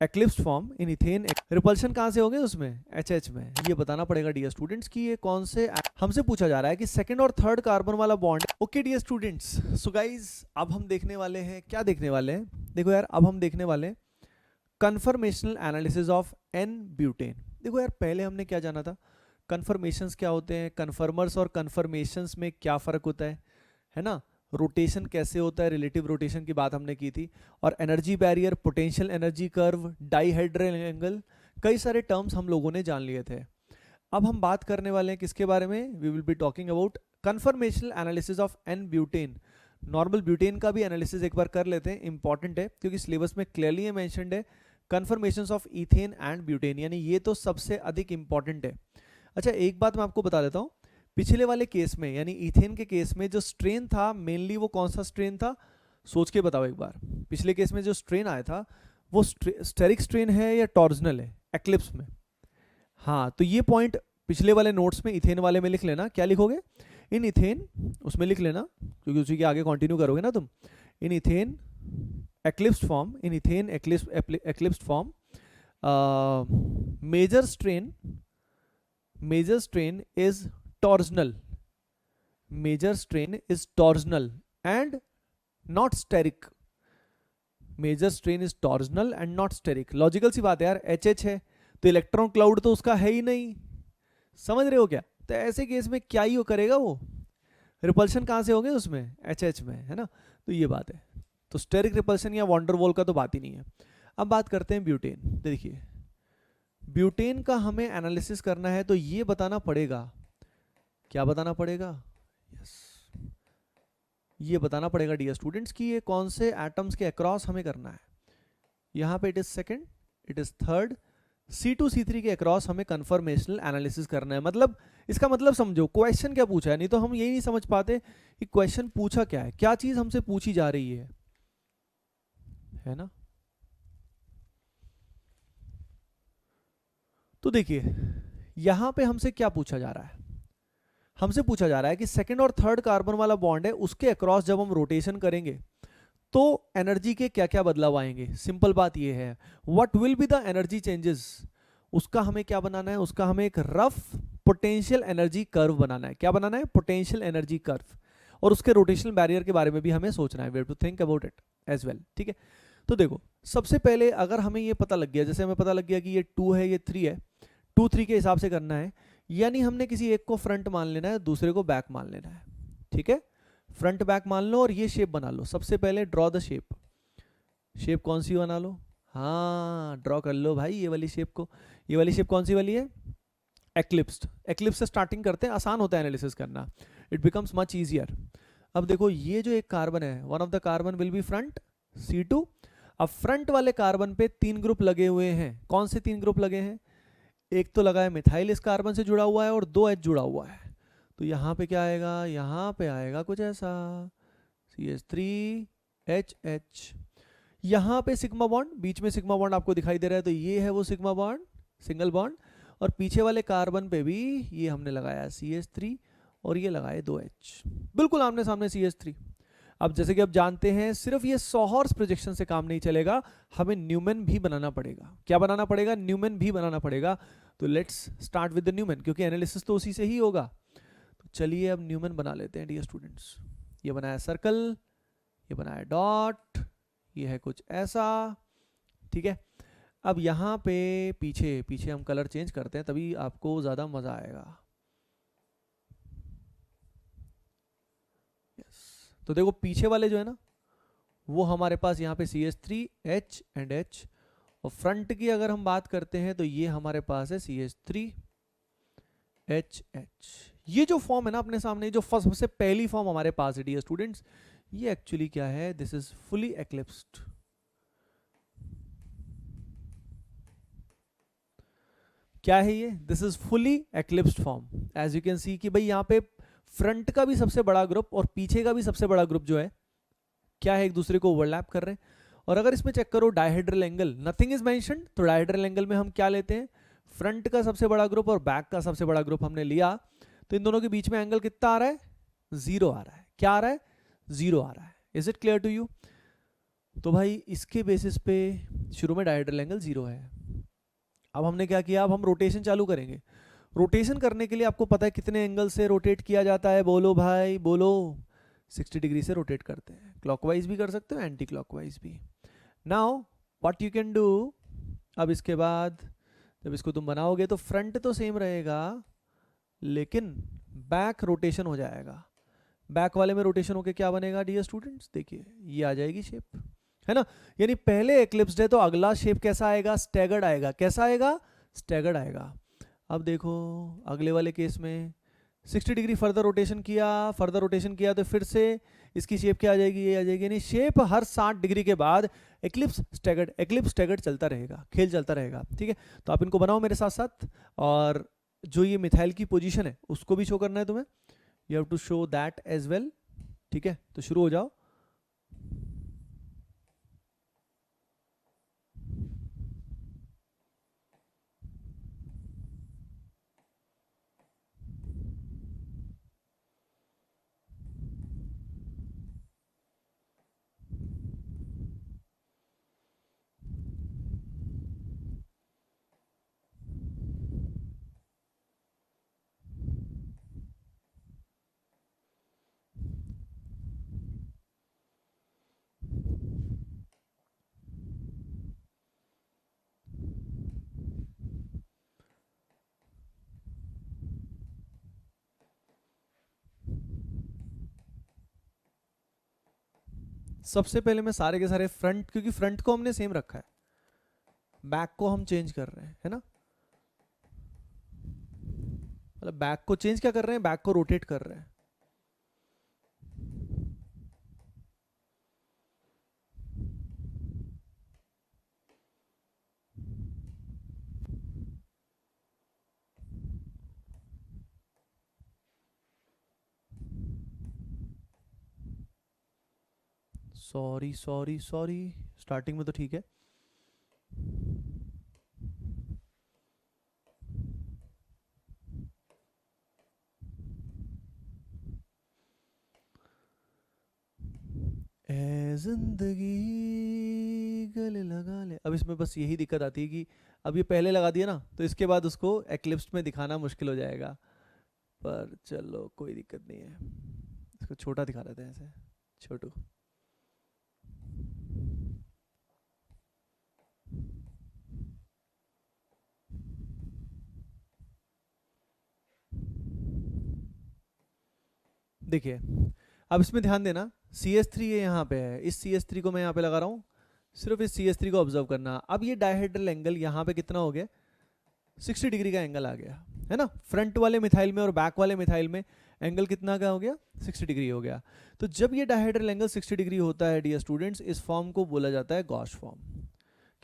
Eclipse form in ethane. Repulsion कहाँ से होंगे उसमें, HH में। ये बताना पड़ेगा डियर स्टूडेंट्स कि ये कौन से, हमसे पूछा जा रहा है कि सेकंड और थर्ड कार्बन वाला bond. Okay dear students, so guys अब हम देखने वाले हैं, क्या देखने वाले हैं, देखो यार अब हम देखने वाले हैं conformational analysis of n butane. देखो यार पहले हमने क्या जाना था, कन्फर्मेशंस क्या होते हैं, कन्फर्मर्स और कन्फर्मेशंस में क्या फ़र्क होता है ना, रोटेशन कैसे होता है, रिलेटिव रोटेशन की बात हमने की थी, और energy barrier, potential energy curve, dihedral angle, कई सारे टर्म्स हम लोगों ने जान लिए थे। अब हम बात करने वाले हैं किसके बारे में, we will be talking about conformational analysis of n butane. Normal butane का भी एनालिसिस एक बार कर लेते हैं, इंपॉर्टेंट है क्योंकि सिलेबस में क्लियरली ये मेंशन्ड है conformations of ethane and butane, यानी ये तो सबसे अधिक इंपॉर्टेंट है। अच्छा एक बात मैं आपको बता देता हूँ, पिछले वाले केस में यानी इथेन के केस में जो स्ट्रेन था मेनली वो कौन सा स्ट्रेन था, सोच के बताओ एक बार। पिछले केस में जो स्ट्रेन आया था वो स्टेरिक स्ट्रेन है या टॉर्जनल है एक्लिप्स में। हाँ तो ये पॉइंट पिछले वाले नोट्स में इथेन वाले में लिख लेना, क्या लिखोगे, इन इथेन, उसमें लिख लेना क्योंकि उसी के आगे कंटिन्यू करोगे ना तुम। In ethane eclipsed form, in ethane eclipsed form major strain is torsional, major strain is torsional and not steric, major strain is torsional and not steric। Logical सी बात है यार, HH है तो इलेक्ट्रॉन क्लाउड तो उसका है ही नहीं, समझ रहे हो क्या, तो ऐसे केस में क्या ही वो करेगा, वो रिपल्शन कहाँ से होंगे उसमें, HH में, है ना, तो ये बात है। तो स्टेरिक रिपल्शन या वॉन्डरवॉल का तो बात ही नहीं है। अब बात करते हैं ब्यूटेन। देखिए ब्यूटेन का हमें एनालिसिस करना है तो ये बताना पड़ेगा, क्या बताना पड़ेगा, यस ये बताना पड़ेगा डियर स्टूडेंट्स कि ये कौन से एटम्स के अक्रॉस हमें करना है। यहाँ पे it is second, it is third, C2 C3 के अक्रॉस हमें कन्फर्मेशनल एनालिसिस करना है। मतलब इसका मतलब समझो क्वेश्चन क्या पूछा है, नहीं तो हम यही नहीं समझ पाते कि क्वेश्चन पूछा क्या है, क्या चीज हमसे पूछी जा रही है ना। तो देखिए यहां पे हमसे क्या पूछा जा रहा है, हमसे पूछा जा रहा है कि सेकंड और थर्ड कार्बन वाला बॉन्ड है उसके अक्रॉस जब हम रोटेशन करेंगे तो एनर्जी के क्या क्या बदलाव आएंगे। सिंपल बात ये है, what will be the energy changes, उसका हमें क्या बनाना है, उसका हमें एक रफ पोटेंशियल एनर्जी कर्व बनाना है। क्या बनाना है, पोटेंशियल एनर्जी कर्व, और उसके रोटेशनल बैरियर के बारे में भी हमें सोचना है, we have to think about it as well. ठीक है, तो देखो सबसे पहले अगर हमें ये पता लग गया, जैसे हमें पता लग गया कि ये 2 है ये 3 है, 2 3 के हिसाब से करना है, यानी हमने किसी एक को फ्रंट मान लेना है, दूसरे को बैक मान लेना है। ठीक है, फ्रंट बैक मान लो और ये शेप बना लो। सबसे पहले ड्रॉ द शेप, शेप कौन सी बना लो, हाँ ड्रॉ कर लो भाई ये वाली शेप को। ये वाली शेप कौन सी वाली है, एक्लिप्स्ड। एक्लिप्स से स्टार्टिंग करते हैं, आसान होता है एनालिसिस करना, इट बिकम्स मच ईजियर। अब देखो ये जो एक कार्बन है, one of the carbon will be front C2। अब फ्रंट वाले कार्बन पे 3 ग्रुप लगे हुए हैं, कौन से 3 ग्रुप लगे हैं, एक तो लगा है मिथाइल इस कार्बन से जुड़ा हुआ है और 2 H जुड़ा हुआ है। तो यहाँ पे क्या आएगा, यहाँ पे आएगा कुछ ऐसा CH3HH। यहाँ पे सिग्मा बॉन्ड, बीच में सिग्मा बॉन्ड आपको दिखाई दे रहा है, तो ये है वो सिग्मा बॉन्ड, सिंगल बॉन्ड, और पीछे वाले कार्बन पे भी ये हमने लगाया CH3 और ये लगाए 2H, बिल्कुल आमने सामने CH3। अब जैसे कि आप जानते हैं सिर्फ ये सोहर्स प्रोजेक्शन से काम नहीं चलेगा, हमें न्यूमैन भी बनाना पड़ेगा। क्या बनाना पड़ेगा, न्यूमैन भी बनाना पड़ेगा। तो let's start with the Newman, क्योंकि एनालिसिस तो उसी से ही होगा। तो चलिए अब न्यूमैन बना लेते हैं डियर स्टूडेंट्स। ये बनाया सर्कल, ये बनाया डॉट, ये है कुछ ऐसा। ठीक है, अब यहाँ पे पीछे पीछे हम कलर चेंज करते हैं, तभी आपको ज़्यादा मज़ा आएगा। तो देखो पीछे वाले जो है ना वो हमारे पास यहाँ पे CH3H एंड H, और फ्रंट की अगर हम बात करते हैं तो ये हमारे पास है CH3HH। ये जो फॉर्म है ना अपने सामने, जो सबसे पहली फॉर्म हमारे पास है डियर स्टूडेंट्स, ये एक्चुअली क्या है, दिस इज फुली एक्लिप्स्ड। क्या है ये, this is fully eclipsed form. As you can see कि भाई यहाँ पे फ्रंट का भी सबसे बड़ा ग्रुप और पीछे का भी सबसे बड़ा ग्रुप जो है क्या है, एक दूसरे को ओवरलैप कर रहे हैं। और अगर इसमें चेक करो dihedral angle, nothing is mentioned, तो डायहेड्रल एंगल में हम क्या लेते हैं, फ्रंट का सबसे बड़ा ग्रुप और बैक का सबसे बड़ा ग्रुप हमने लिया, तो इन दोनों के बीच में एंगल कितना आ रहा है, 0 आ रहा है। क्या आ रहा है, 0 आ रहा है। Is it clear to you. तो भाई इसके बेसिस पे शुरू में डायहेड्रल एंगल 0 है। अब हमने क्या किया, अब हम रोटेशन चालू करेंगे। रोटेशन करने के लिए आपको पता है कितने एंगल से रोटेट किया जाता है, बोलो भाई बोलो। 60 डिग्री से रोटेट करते हैं, क्लॉकवाइज भी कर सकते हो, एंटी क्लॉकवाइज भी। Now what you can do, अब इसके बाद जब इसको तुम बनाओगे तो फ्रंट तो सेम रहेगा लेकिन बैक रोटेशन हो जाएगा। बैक वाले में रोटेशन होके क्या बनेगा डियर स्टूडेंट्स, देखिए ये आ जाएगी शेप, है ना। यानी पहले एक्लिप्स्ड है तो अगला शेप कैसा आएगा, स्टैगर्ड आएगा। कैसा आएगा, स्टैगर्ड आएगा। अब देखो अगले वाले केस में 60 डिग्री फर्दर रोटेशन किया तो फिर से इसकी शेप क्या आ जाएगी, ये आ जाएगी। यानी शेप हर 60 डिग्री के बाद एक्लिप्स स्टैगर्ड चलता रहेगा, खेल चलता रहेगा, ठीक है। तो आप इनको बनाओ मेरे साथ साथ, और जो ये मिथाइल की पोजीशन है उसको भी शो करना है तुम्हें, you have to show that as well, ठीक है। तो शुरू हो जाओ। सबसे पहले मैं सारे के सारे फ्रंट, क्योंकि फ्रंट को हमने सेम रखा है, बैक को हम चेंज कर रहे हैं, है ना। मतलब बैक को चेंज क्या कर रहे हैं, बैक को रोटेट कर रहे हैं। सॉरी सॉरी सॉरी, स्टार्टिंग में तो ठीक है। ए जिंदगी गले लगा ले, अब इसमें बस यही दिक्कत आती है कि अब ये पहले लगा दिया ना तो इसके बाद उसको एक्लिप्स में दिखाना मुश्किल हो जाएगा, पर चलो कोई दिक्कत नहीं है। इसको छोटा दिखा देते हैं, ऐसे छोटू। देखिए अब इसमें ध्यान देना, CH3 ये यहाँ पे है, इस CH3 को मैं यहाँ पे लगा रहा हूँ, सिर्फ इस CH3 को ऑब्जर्व करना। अब ये डायहेड्रल एंगल यहाँ पे कितना हो गया, 60 डिग्री का एंगल आ गया, है ना। फ्रंट वाले मिथाइल में और बैक वाले मिथाइल में एंगल कितना का हो गया, 60 डिग्री हो गया। तो जब ये डायहेड्रल एंगल 60 डिग्री होता है डियर स्टूडेंट्स, इस फॉर्म को बोला जाता है गॉश फॉर्म।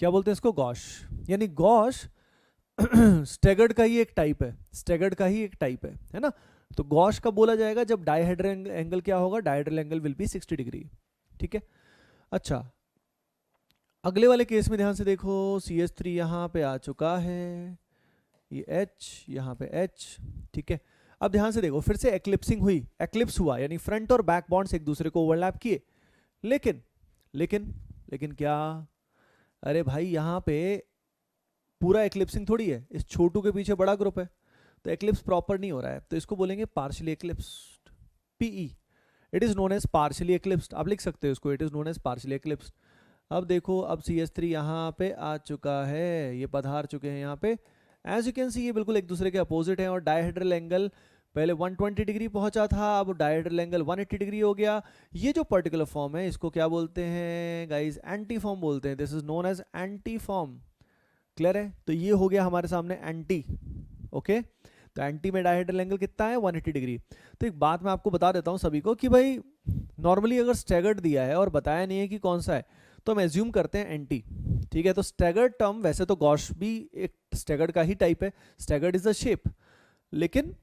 क्या बोलते हैं इसको, गॉश। यानी गॉश स्टैगर्ड का ही एक टाइप है ना। तो गॉश कब बोला जाएगा, जब डायहेड्रल एंगल क्या होगा, dihedral angle will be 60 degree, ठीक है। अच्छा अगले वाले केस में ध्यान से देखो, CH3 यहाँ पे आ चुका है, ये H यहाँ पे H, ठीक है। अब ध्यान से देखो, फिर से एक्लिप्सिंग हुई, एक्लिप्स हुआ, यानी फ्रंट और बैक बॉन्ड्स एक दूसरे को ओवरलैप किए। लेकिन लेकिन लेकिन क्या, अरे भाई यहाँ पे पूरा एक्लिप्सिंग थोड़ी है, इस छोटू के पीछे बड़ा ग्रुप है, तो एक्लिप्स प्रॉपर नहीं हो रहा है, तो इसको बोलेंगे partially eclipsed, PE। It is known as partially eclipsed, आप लिख सकते हो इसको, it is known as partially eclipsed. अब देखो, अब CH3 यहाँ पे आ चुका है, ये पधार चुके हैं यहाँ पे। एज यू कैन सी ये बिल्कुल एक दूसरे के अपोजिट है, और डायहेड्रल एंगल पहले 120 डिग्री पहुंचा था, अब डायहेड्रल एंगल 180 डिग्री हो गया। ये जो पर्टिकुलर फॉर्म है इसको क्या बोलते हैं गाइस, एंटी फॉर्म बोलते हैं। This is known as anti form, clear है। तो ये हो गया हमारे सामने एंटी, ओके। तो एंटी में डायहेड्रल एंगल कितना है, 180 डिग्री। तो एक बात मैं आपको बता देता हूँ सभी को कि भाई नॉर्मली अगर स्टैगर्ड दिया है और बताया नहीं है कि कौन सा है, तो हम एज्यूम करते हैं एंटी, ठीक है। तो स्टैगर्ड टर्म, वैसे तो गॉश भी एक स्टैगर्ड का ही टाइप है, स्टैगर्ड इज अ शेप, लेकिन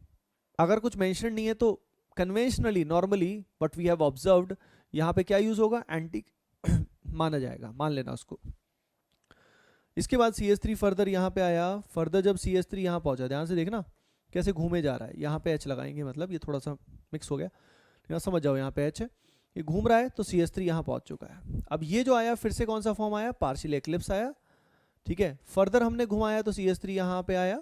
अगर कुछ मेंशन नहीं है तो conventionally normally what we have observed, यहाँ पे क्या यूज होगा, एंटी माना जाएगा, मान लेना उसको। इसके बाद CH3 फर्दर यहाँ पे आया, फर्दर जब CH3 यहाँ पहुंचा, ध्यान से देखना कैसे घूमे जा रहा है, यहाँ पे H लगाएंगे, मतलब ये थोड़ा सा मिक्स हो गया, यहाँ समझ जाओ, यहाँ पे H है। ये घूम रहा है तो CH3 यहाँ पहुंच चुका है। अब ये जो आया फिर से कौन सा फॉर्म आया, पार्शियल एक्लिप्स आया, ठीक है। फर्दर हमने घुमाया तो CH3 यहाँ पे आया,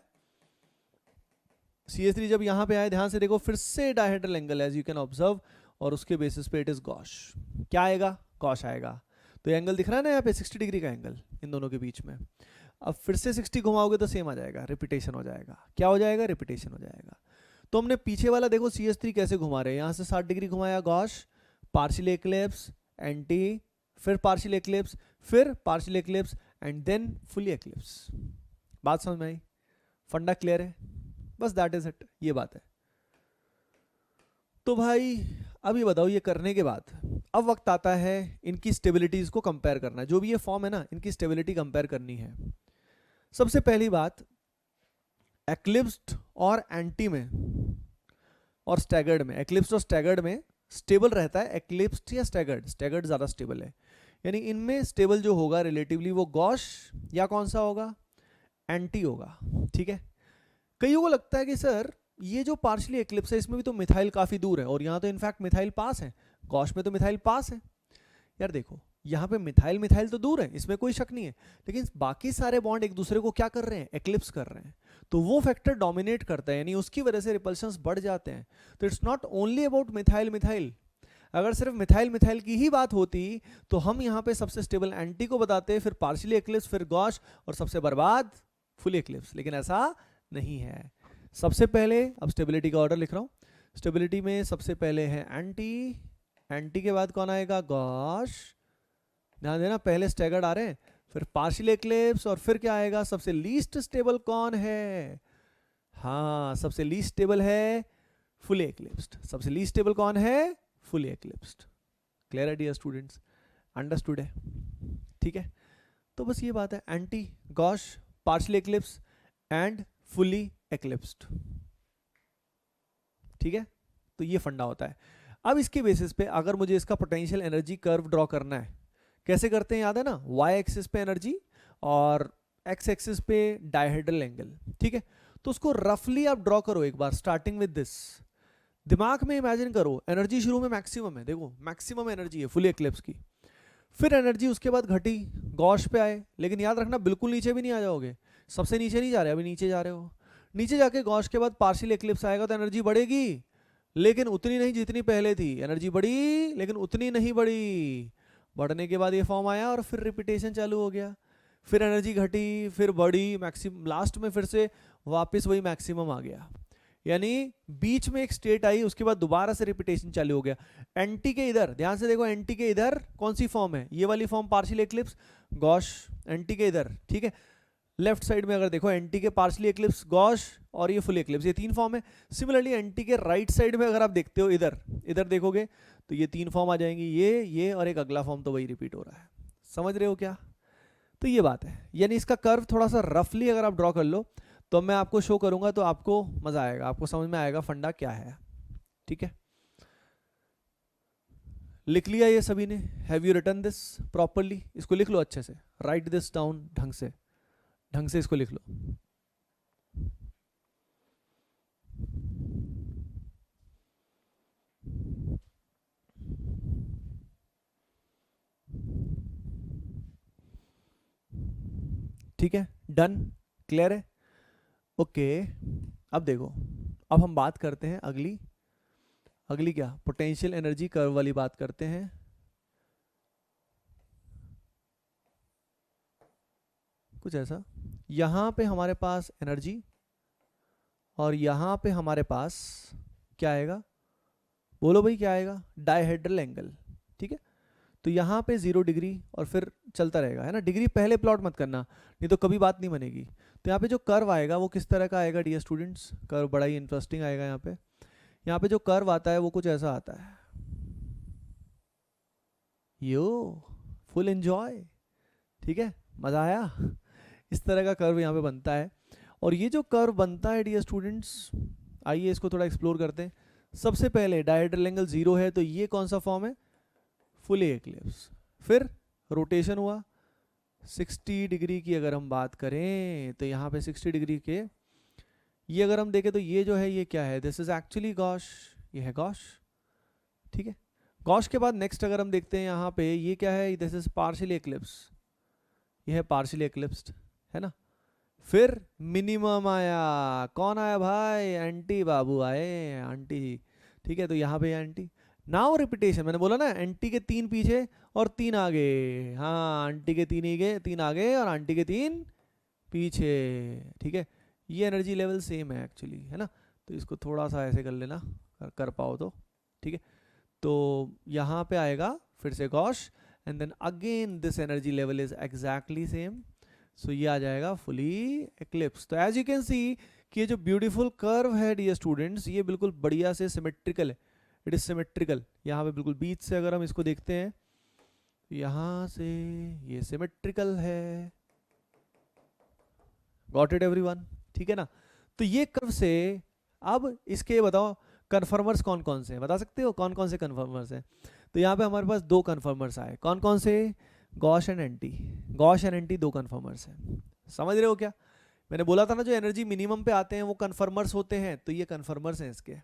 CH3 जब यहाँ पे आया ध्यान से देखो फिर से dihedral angle as you can observe, और उसके बेसिस पे इट इज गॉश, क्या आएगा, गॉश आएगा। तो एंगल दिख रहा है ना यहाँ पे 60 डिग्री का एंगल इन दोनों के बीच में। अब फिर से 60 घुमाओगे तो सेम आ जाएगा, रिपीटेशन हो जाएगा, क्या हो जाएगा, रिपीटेशन हो जाएगा। तो हमने पीछे वाला देखो CH3 कैसे घुमा रहे हैं, यहाँ से 60 डिग्री घुमाया गॉश, पार्शियल एक्लिप्स, एंटी, फिर पार्शियल एक्लिप्स, फिर partial eclipse and then fully eclipse. बात समझ में आई, फंडा क्लियर है, बस दैट इज इट, ये बात है। तो भाई अब ये बताओ, ये करने के बाद अब वक्त आता है इनकी स्टेबिलिटीज को कंपेयर करना, जो भी ये फॉर्म है ना इनकी स्टेबिलिटी कंपेयर करनी है। सबसे पहली बात, एक्लिप्स्ड और एंटी में और स्टैगर्ड में, एक्लिप्स्ड और स्टैगर्ड में स्टेबल रहता है एक्लिप्स्ड या स्टैगर्ड, स्टैगर्ड ज़्यादा स्टेबल है, यानी इनमें स्टेबल जो होगा रिलेटिवली वो गॉश या कौन सा होगा, एंटी होगा, ठीक है। कईयों को लगता है कि सर ये जो पार्शियली एक्लिप्स है इसमें भी तो मिथाइल काफ़ी दूर है, और यहाँ तो इनफैक्ट मिथाइल पास है, गॉश में तो मिथाइल पास है। यार देखो यहाँ पे मिथाइल मिथाइल तो दूर है, इसमें कोई शक नहीं है, लेकिन बाकी सारे बॉन्ड एक दूसरे को क्या कर रहे हैं, एक्लिप्स कर रहे हैं, तो वो फैक्टर डोमिनेट करता है, यानी उसकी वजह से रिपल्शंस बढ़ जाते हैं। तो it's not only about methyl methyl, अगर सिर्फ मिथाइल मिथाइल की ही बात होती तो हम यहाँ पे सबसे स्टेबल एंटी को बताते, फिर पार्शियली एक्लिप्स, फिर गॉश, और सबसे बर्बाद फुल एक्लिप्स, लेकिन ऐसा नहीं है। सबसे पहले अब स्टेबिलिटी का ऑर्डर लिख रहा हूँ, स्टेबिलिटी में सबसे पहले है एंटी, एंटी के बाद कौन आएगा, गॉश, ध्यान देना पहले स्टैगर्ड आ रहे हैं, फिर पार्शियल एक्लिप्स, और फिर क्या आएगा, सबसे लीस्ट स्टेबल कौन है, हाँ सबसे लीस्ट स्टेबल है फुली एक्लिप्स्ड, सबसे लीस्ट स्टेबल कौन है, फुली एक्लिप्स्ड। क्लियर है डियर स्टूडेंट्स, अंडरस्टूड है, ठीक है। तो बस ये बात है, anti, gauche, partial eclipse and fully eclipsed, ठीक है। तो ये फंडा होता है। अब इसके बेसिस पे अगर मुझे इसका पोटेंशियल एनर्जी कर्व ड्रॉ करना है, कैसे करते हैं याद है ना, वाई एक्सिस पे एनर्जी और एक्स एक्सिस पे डायहेड्रल एंगल, ठीक है। तो उसको रफली आप ड्रॉ करो एक बार, स्टार्टिंग विद दिस, दिमाग में इमेजिन करो एनर्जी शुरू में मैक्सिमम है, देखो मैक्सिमम एनर्जी है फुली एक्लिप्स की, फिर एनर्जी उसके बाद घटी, गॉश पे आए, लेकिन याद रखना बिल्कुल नीचे भी नहीं आ जाओगे, सबसे नीचे नहीं जा रहे, अभी नीचे जा रहे हो, नीचे जाके गॉश के बाद पार्शियल एक्लिप्स आएगा तो एनर्जी बढ़ेगी, लेकिन उतनी नहीं जितनी पहले थी, एनर्जी बढ़ी लेकिन उतनी नहीं बढ़ी, बढ़ने के बाद ये फॉर्म आया और फिर रिपीटेशन चालू हो गया, फिर एनर्जी घटी, फिर बढ़ी, मैक्सिमम, लास्ट में फिर से वापस वही मैक्सिमम आ गया, यानी बीच में एक स्टेट आई, उसके बाद दोबारा से रिपीटेशन चालू हो गया। एंटी के इधर ध्यान से देखो, एंटी के इधर कौन सी फॉर्म है, ये वाली form partial eclipse, gosh, anti के इधर, ठीक है। लेफ्ट साइड में अगर देखो एंटी के पार्शियली एक्लिप्स, गॉश और ये फुल एक्लिप्स, ये तीन फॉर्म है। सिमिलरली एंटी के राइट साइड में अगर आप देखते हो, इधर इधर देखोगे तो ये तीन फॉर्म आ जाएंगी, ये और एक अगला फॉर्म तो वही रिपीट हो रहा है, समझ रहे हो क्या। तो ये बात है, यानी इसका कर्व थोड़ा सा रफली अगर आप ड्रॉ कर लो तो मैं आपको शो करूंगा तो आपको मजा आएगा, आपको समझ में आएगा फंडा क्या है, ठीक है। लिख लिया ये सभी ने, have you written this properly, इसको लिख लो अच्छे से, राइट दिस डाउन, ढंग से इसको लिख लो। ठीक है, डन, क्लियर है, ओके। अब देखो, अब हम बात करते हैं अगली क्या, पोटेंशियल एनर्जी कर्व वाली बात करते हैं। कुछ ऐसा, यहां पे हमारे पास एनर्जी और यहां पे हमारे पास क्या आएगा, बोलो भाई क्या आएगा, डायहेड्रल एंगल, ठीक है। तो यहाँ पे 0 डिग्री और फिर चलता रहेगा, है ना, डिग्री पहले प्लॉट मत करना नहीं तो कभी बात नहीं बनेगी। तो यहाँ पे जो कर्व आएगा वो किस तरह का आएगा डियर स्टूडेंट्स, कर्व बड़ा ही इंटरेस्टिंग आएगा। यहाँ पे जो कर्व आता है वो कुछ ऐसा आता है, यो फुल एंजॉय, ठीक है, मजा आया। इस तरह का कर्व यहाँ पे बनता है, और ये जो कर्व बनता है डियर स्टूडेंट्स, आइए इसको थोड़ा एक्सप्लोर करते हैं। सबसे पहले डायहेड्रल एंगल 0 है, तो ये कौन सा फॉर्म है, फुली एक्लिप्स। फिर रोटेशन हुआ 60 डिग्री की, अगर हम बात करें तो यहाँ पे 60 डिग्री के, ये अगर हम देखें तो ये जो है ये क्या है, दिस इज एक्चुअली गॉश, ये है गॉश, ठीक है। गॉश के बाद नेक्स्ट अगर हम देखते हैं यहाँ पे, ये क्या है, दिस इज पार्शियली एक्लिप्स, ये है पार्शियली एक्लिप्स्ड, है ना। फिर मिनिमम आया, कौन आया भाई, एंटी बाबू आए, आंटी, ठीक है, तो यहाँ पे एंटी। नाउ रिपीटेशन, मैंने बोला ना एंटी के 3 पीछे और 3 आगे, हाँ आंटी के 3 आगे और आंटी के 3 पीछे, ठीक है। ये एनर्जी लेवल सेम है एक्चुअली, है ना। तो इसको थोड़ा सा ऐसे कर लेना, कर पाओ तो, ठीक है। तो यहाँ पे आएगा फिर से gauche, and then again this energy level is exactly same, so ये आ जाएगा फुली एक्लिप्स। तो एज यू कैन सी कि ये जो ब्यूटीफुल कर्व है डियर स्टूडेंट्स, ये बिल्कुल बढ़िया से सिमेट्रिकल है, इट इज सिमेट्रिकल। यहाँ पे बिल्कुल बीच से अगर हम इसको देखते हैं, यहाँ से ये सिमेट्रिकल है, गॉट इट एवरीवन, ठीक है ना। तो ये कर्व से अब इसके बताओ कन्फर्मर्स कौन कौन से हैं, बता सकते हो कौन कौन से कन्फर्मर्स हैं। तो यहाँ पे हमारे पास 2 कन्फर्मर्स आए, कौन कौन से, gauche and anti, gosh and anti 2 conformers हैं, समझ रहे हो क्या। मैंने बोला था ना जो एनर्जी मिनिमम पे आते हैं वो कन्फर्मर्स होते हैं, तो ये कन्फर्मर्स हैं इसके।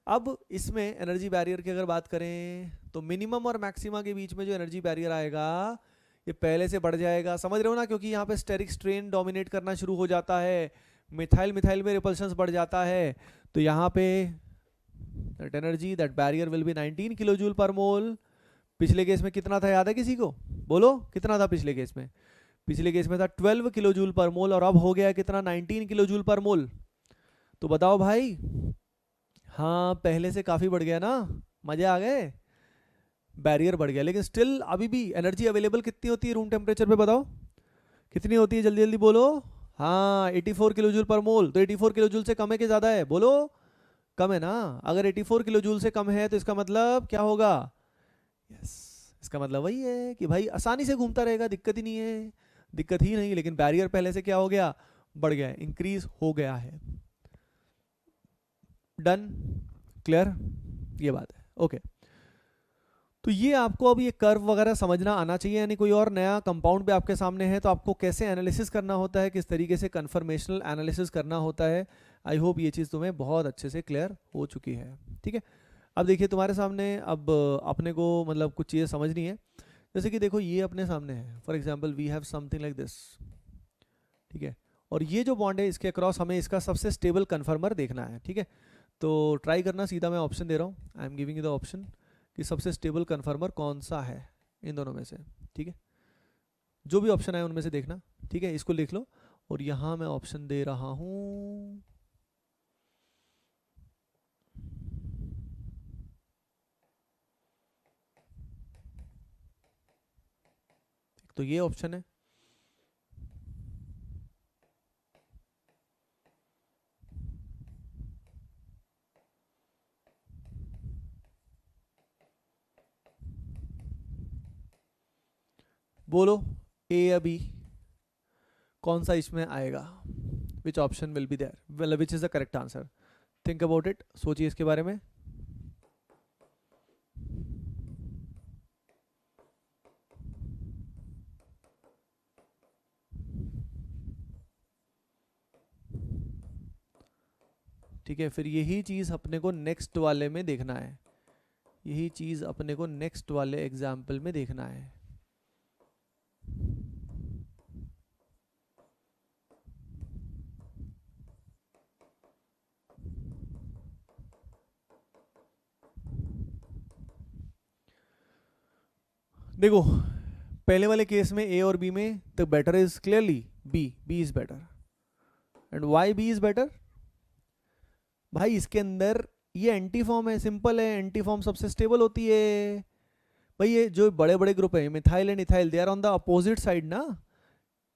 अब इसमें एनर्जी बैरियर की अगर बात करें तो मिनिमम और मैक्सिमा के बीच में जो एनर्जी बैरियर आएगा ये पहले से बढ़ जाएगा, समझ रहे हो ना, क्योंकि यहाँ पे स्टेरिक स्ट्रेन डोमिनेट करना शुरू हो जाता है, मिथाइल मिथाइल में रिपल्शंस बढ़ जाता है। तो यहाँ पे that energy, that barrier will be 19 kilo joule per mole. पिछले केस में कितना था, याद है किसी को, बोलो कितना था पिछले केस में, पिछले केस में था 12 किलो जूल पर मोल, और अब हो गया कितना, 19 किलो जूल पर मोल। तो बताओ भाई, हाँ पहले से काफ़ी बढ़ गया ना, मजे आ गए, बैरियर बढ़ गया, लेकिन स्टिल अभी भी एनर्जी अवेलेबल कितनी होती है रूम टेम्परेचर पे, बताओ कितनी होती है, जल्दी जल्दी बोलो। हाँ 84 किलो जूल पर मोल। तो 84 किलो जूल से कम है कि ज़्यादा है, बोलो कम है ना। अगर 84 किलो जूल से कम है तो इसका मतलब क्या होगा, यस इसका मतलब वही है कि भाई आसानी से घूमता रहेगा, दिक्कत ही नहीं है, दिक्कत ही नहीं, लेकिन बैरियर पहले से क्या हो गया, बढ़ गया, इंक्रीज हो गया है। डन, क्लियर, ये बात है, ओके। तो ये आपको अब ये कर्व वगैरह समझना आना चाहिए, यानी कोई और नया कंपाउंड पे आपके सामने है तो आपको कैसे एनालिसिस करना होता है, किस तरीके से कन्फर्मेशनल एनालिसिस करना होता है। आई होप ये चीज़ तुम्हें बहुत अच्छे से क्लियर हो चुकी है, ठीक है। अब देखिए तुम्हारे सामने अब अपने को मतलब कुछ चीज़ें समझनी है, जैसे कि देखो ये अपने सामने है, for example we have something like this, ठीक है, और ये जो बॉन्ड है इसके अक्रॉस हमें इसका सबसे स्टेबल कन्फर्मर देखना है, ठीक है। तो ट्राई करना, सीधा मैं ऑप्शन दे रहा हूँ, I am giving you the option कि सबसे स्टेबल कन्फर्मर कौन सा है इन दोनों में से, ठीक है। जो भी ऑप्शन आए उनमें से देखना, ठीक है, इसको लिख लो। और यहाँ मैं ऑप्शन दे रहा हूँ, तो ये ऑप्शन है, बोलो ए या बी, कौन सा इसमें आएगा, which option will be there, well which is the correct answer, think about it, सोचिए इसके बारे में। ठीक है, फिर यही चीज़ अपने को नेक्स्ट वाले में देखना है, यही चीज़ अपने को नेक्स्ट वाले एग्जाम्पल में देखना है। देखो पहले वाले केस में ए और बी में the better is clearly B is better, and why B is better, भाई इसके अंदर ये एंटी फॉर्म है, सिंपल है, एंटी फॉर्म सबसे स्टेबल होती है। भाई ये जो बड़े बड़े ग्रुप है methyl and ethyl, they are on the opposite side ना,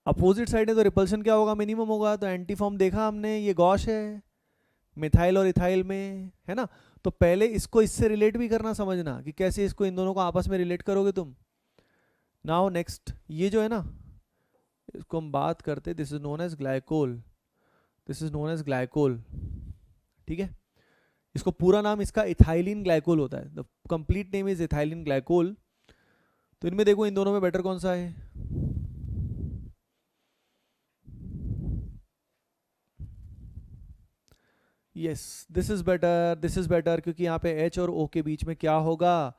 अपोजिट साइड है तो रिपल्शन क्या होगा, मिनिमम होगा। तो एंटी फॉर्म देखा हमने, ये गॉश है मिथाइल और इथाइल में, है ना। तो पहले इसको इससे रिलेट भी करना समझना कि कैसे इसको इन दोनों को आपस में रिलेट करोगे तुम। नाउ नेक्स्ट ये जो है ना, इसको हम बात करते, this is known as glycol, this is known as glycol, ठीक है। इसको पूरा नाम इसका इथाइलिन ग्लाइकोल होता है, the complete name is ethylene glycol. तो इनमें देखो इन दोनों में बेटर कौन सा है, yes this is better, this is better, क्योंकि यहाँ पे H और O के बीच में क्या होगा,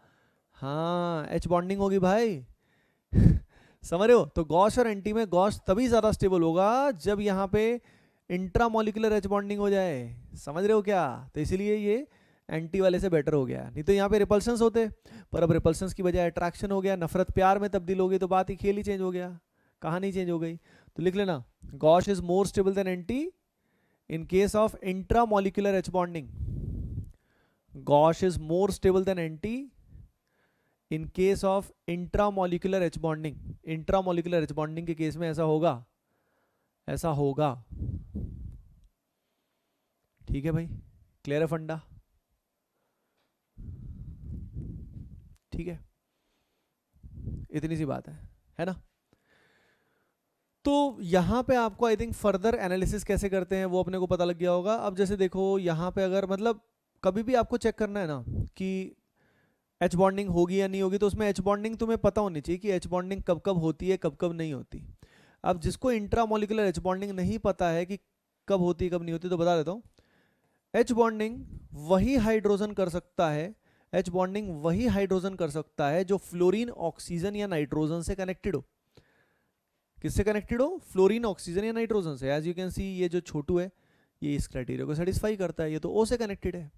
हाँ एच बॉन्डिंग होगी भाई। समझ रहे हो? तो गॉश और एंटी में गॉश तभी ज्यादा स्टेबल होगा जब यहाँ पे इंट्रामोलिकुलर एच बॉन्डिंग हो जाए। समझ रहे हो क्या? तो इसीलिए ये एंटी वाले से बेटर हो गया, नहीं तो यहाँ पे रिपल्शंस होते, पर अब रिपल्शंस की बजाय अट्रैक्शन हो गया, नफरत प्यार में तब्दील हो गई, तो बात ही खेल ही चेंज हो गया, कहानी चेंज हो गई। तो लिख लेना gosh is more stable then anti in case of intramolecular H bonding. Gosh is more stable then anti in case of intramolecular H bonding. Intramolecular H bonding के केस में ऐसा होगा, ऐसा होगा। ठीक है भाई, क्लियर है फंडा? ठीक है, इतनी सी बात है ना? तो यहाँ पे आपको आई थिंक फर्दर एनालिसिस कैसे करते हैं वो अपने को पता लग गया होगा। अब जैसे देखो यहाँ पे अगर मतलब कभी भी आपको चेक करना है ना कि एच बॉन्डिंग होगी या नहीं होगी, तो उसमें एच बॉन्डिंग तुम्हें पता होनी चाहिए कि एच बॉन्डिंग कब कब होती है, कब कब नहीं होती। अब जिसको इंट्रामोलिकुलर एच बॉन्डिंग नहीं पता है कि कब होती है कब नहीं होती, तो बता देता हूँ। एच बॉन्डिंग वही हाइड्रोजन कर सकता है, एच बॉन्डिंग वही हाइड्रोजन कर सकता है जो फ्लोरीन ऑक्सीजन या नाइट्रोजन से कनेक्टेड हो। किससे कनेक्टेड हो? फ्लोरीन ऑक्सीजन या नाइट्रोजन से। एज यू कैन सी ये जो छोटू है ये इस क्राइटेरिया को सेटिस्फाई करता है, ये तो ओ से कनेक्टेड है।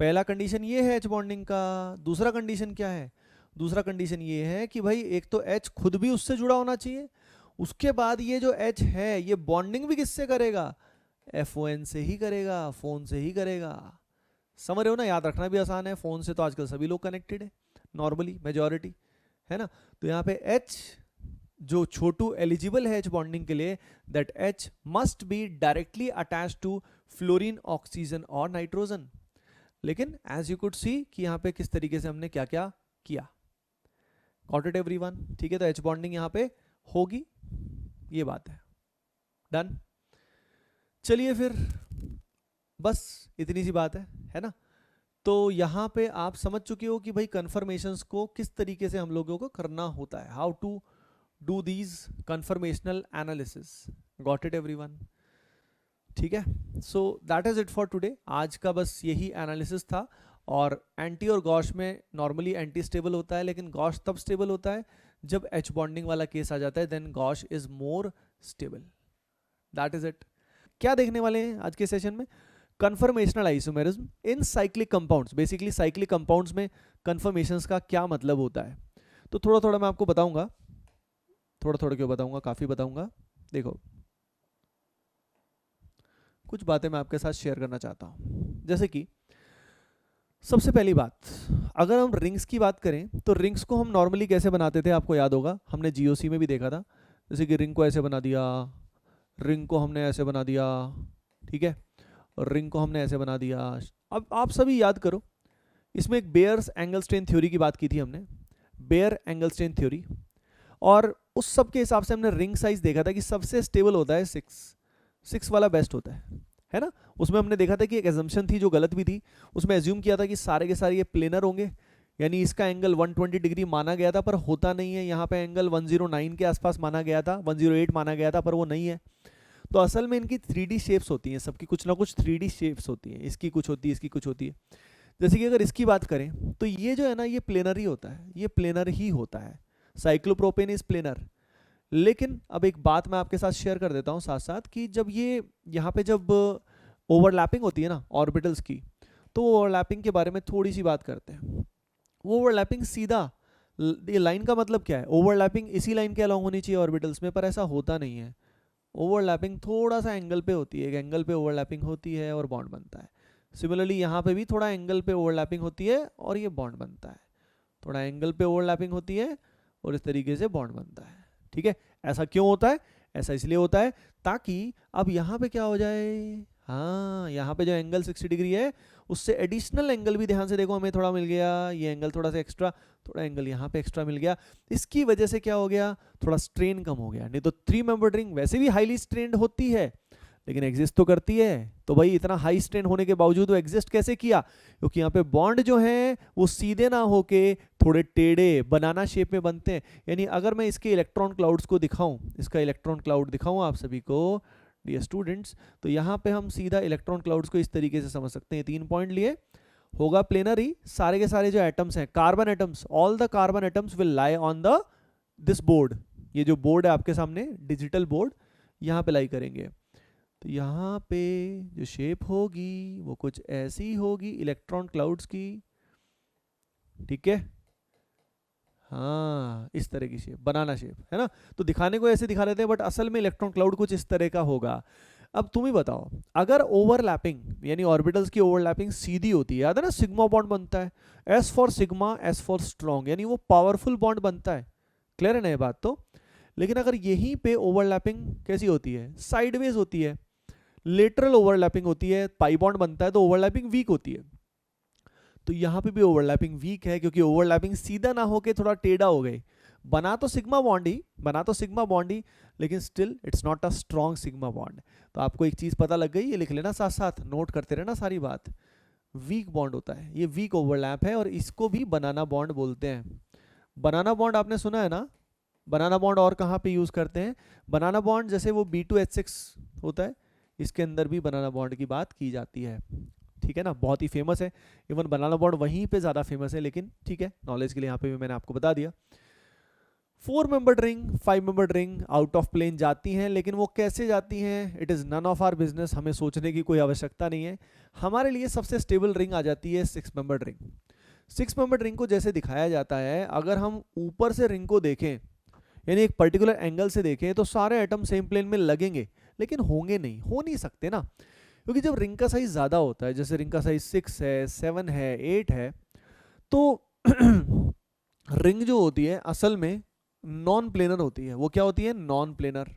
पहला कंडीशन ये है एच बॉन्डिंग का। दूसरा कंडीशन क्या है? दूसरा कंडीशन ये है कि भाई एक तो एच खुद भी उससे जुड़ा होना चाहिए, उसके बाद ये जो एच है ये बॉन्डिंग भी किससे करेगा? FON से ही करेगा, फोन से ही करेगा। समझ रहे हो ना? याद रखना भी आसान है, फोन से तो आजकल सभी लोग कनेक्टेड है, नॉर्मली मेजॉरिटी, है ना? तो यहाँ पे एच जो छोटू एलिजिबल है एच बॉन्डिंग के लिए, that H must be directly attach to fluorine oxygen और नाइट्रोजन। लेकिन एज यू कुड सी कि यहाँ पे किस तरीके से हमने क्या क्या किया। Got it everyone? ठीक है, तो एच बॉन्डिंग यहाँ पे होगी, ये बात है। डन? चलिए फिर बस इतनी सी बात है ना? तो यहाँ पे आप समझ चुके हो कि भाई कन्फर्मेशंस को किस तरीके से हम लोगों को करना होता है, how to do these conformational analysis. Got it everyone? ठीक है, so that is it for today. आज का बस यही एनालिसिस था। और एंटी और गॉश में नॉर्मली एंटी स्टेबल होता है, लेकिन गॉश तब स्टेबल होता है जब एच बॉन्डिंग वाला केस आ जाता है, then gauche is more stable. That is it. क्या देखने वाले हैं आज के सेशन में? Conformational isomerism in cyclic compounds. Basically cyclic compounds में कन्फर्मेशंस का क्या मतलब होता है, तो थोड़ा थोड़ा मैं आपको बताऊंगा। थोड़ा थोड़ा क्यों बताऊंगा, काफी बताऊंगा। देखो कुछ बातें मैं आपके साथ शेयर करना चाहता हूं। जैसे कि सबसे पहली बात, अगर हम रिंग्स की बात करें तो रिंग्स को हम नॉर्मली कैसे बनाते थे आपको याद होगा, हमने GOC में भी देखा था। जैसे कि रिंग को ऐसे बना दिया, रिंग को हमने ऐसे बना दिया, ठीक है, और रिंग को हमने ऐसे बना दिया। अब आप सभी याद करो, इसमें एक बेयर्स एंगल स्ट्रेन थ्योरी की बात की थी हमने, बेयर एंगल स्ट्रेन थ्योरी। और उस सब के हिसाब से हमने रिंग साइज देखा था कि सबसे स्टेबल होता है 6 वाला बेस्ट होता है ना? उसमें हमने देखा था कि एक एजम्पशन थी जो गलत भी थी। उसमें एज्यूम किया था कि सारे के सारे ये प्लेनर होंगे, यानी इसका एंगल 120 डिग्री माना गया था, पर होता नहीं है। यहाँ पे एंगल 109 के आसपास माना गया था, 108 माना गया था, पर वो नहीं है। तो असल में इनकी 3D शेप्स होती हैं, सबकी कुछ ना कुछ 3D शेप्स होती हैं, इसकी कुछ होती है, इसकी कुछ होती है। जैसे कि अगर इसकी बात करें तो ये जो है ना, ये प्लेनर ही होता है, ये प्लेनर ही होता है। Cyclopropane is planar. लेकिन अब एक बात मैं आपके साथ शेयर कर देता हूँ साथ साथ, कि जब ये यहाँ पे जब ओवरलैपिंग होती है ना ऑर्बिटल्स की, तो ओवरलैपिंग के बारे में थोड़ी सी बात करते हैं। वो ओवरलैपिंग सीधा, ये लाइन का मतलब क्या है, ओवरलैपिंग इसी लाइन के अलॉन्ग होनी चाहिए ऑर्बिटल्स में, पर ऐसा होता नहीं है। ओवरलैपिंग थोड़ा सा एंगल पे होती है, एक एंगल पे ओवरलैपिंग होती है और बॉन्ड बनता है। सिमिलरली यहाँ पे भी थोड़ा एंगल पे ओवरलैपिंग होती है और ये बॉन्ड बनता है, थोड़ा एंगल पे ओवरलैपिंग होती है और इस तरीके से बॉन्ड बनता है। ठीक है, ऐसा क्यों होता है? ऐसा इसलिए होता है ताकि अब यहाँ पे क्या हो जाए, हाँ, यहाँ पे जो एंगल 60 डिग्री है उससे एडिशनल एंगल भी ध्यान से देखो हमें थोड़ा मिल गया, ये एंगल थोड़ा सा एक्स्ट्रा, थोड़ा एंगल यहाँ पे एक्स्ट्रा मिल गया। इसकी वजह से क्या हो गया, थोड़ा स्ट्रेन कम हो गया। नहीं तो 3 मेंबर्ड रिंग वैसे भी हाईली स्ट्रेन्ड होती है, लेकिन एग्जिस्ट तो करती है। तो भाई इतना हाई स्ट्रेन होने के बावजूद वो एग्जिस्ट कैसे किया? क्योंकि यहाँ पे बॉन्ड जो है वो सीधे ना होके थोड़े टेढ़े बनाना शेप में बनते हैं। यानी अगर मैं इसके इलेक्ट्रॉन क्लाउड्स को दिखाऊं, इसका इलेक्ट्रॉन क्लाउड दिखाऊं आप सभी को डियर स्टूडेंट्स, तो यहाँ पे हम सीधा इलेक्ट्रॉन क्लाउड्स को इस तरीके से समझ सकते हैं। 3 पॉइंट लिए होगा प्लेनर ही, सारे के सारे जो एटम्स हैं, carbon atoms, all the carbon atoms will lie on the this board, ये जो बोर्ड है आपके सामने डिजिटल बोर्ड, यहाँ पे लाई करेंगे। तो यहाँ पे जो शेप होगी वो कुछ ऐसी होगी इलेक्ट्रॉन क्लाउड्स की, ठीक है, हाँ इस तरह की शेप, बनाना शेप है ना। तो दिखाने को ऐसे दिखा देते हैं बट असल में इलेक्ट्रॉन क्लाउड कुछ इस तरह का होगा। अब तुम ही बताओ, अगर ओवरलैपिंग यानी ऑर्बिटल्स की ओवरलैपिंग सीधी होती है, याद है ना सिग्मा बॉन्ड बनता है, S for sigma, S for strong, यानी वो पावरफुल बॉन्ड बनता है, क्लियर है ना ये बात तो। लेकिन अगर यहीं पे ओवरलैपिंग कैसी होती है, साइडवेज होती है, लेटरल ओवरलैपिंग होती है, पाई बॉन्ड बनता है, तो ओवरलैपिंग वीक होती है। तो यहाँ पे भी ओवरलैपिंग वीक है क्योंकि ओवरलैपिंग सीधा ना होके थोड़ा टेढ़ा हो गई, बना तो सिग्मा बॉन्ड ही, लेकिन still it's not a strong sigma bond. तो आपको एक चीज पता लग गई, ये लिख लेना साथ साथ, नोट करते रहना सारी बात। वीक बॉन्ड होता है, ये वीक ओवरलैप है और इसको भी बनाना बॉन्ड बोलते हैं। बनाना बॉन्ड आपने सुना है ना, बनाना बॉन्ड और कहाँ पे यूज करते हैं, बनाना बॉन्ड जैसे वो B2H6 होता है, इसके अंदर भी बनाना बॉन्ड की बात की जाती है, ठीक है ना, बहुत ही फेमस है। इवन बनाना बॉन्ड वहीं पे ज्यादा फेमस है, लेकिन ठीक है नॉलेज के लिए यहाँ पे भी मैंने आपको बता दिया। 4 membered ring, 5 membered ring out of plane जाती हैं, लेकिन वो कैसे जाती हैं, it is none of our business, हमें सोचने की कोई आवश्यकता नहीं है। हमारे लिए सबसे स्टेबल रिंग आ जाती है 6 मेंबर्ड रिंग। 6 मेंबर्ड रिंग को जैसे दिखाया जाता है, अगर हम ऊपर से रिंग को देखें यानी एक पर्टिकुलर एंगल से देखें तो सारे एटम सेम प्लेन में लगेंगे, लेकिन होंगे नहीं, हो नहीं सकते ना, क्योंकि जब रिंग का साइज ज्यादा होता है, जैसे रिंग का साइज 6 है, 7 है, 8 है, तो रिंग जो होती है असल में नॉन प्लेनर होती है। वो क्या होती है, नॉन प्लेनर,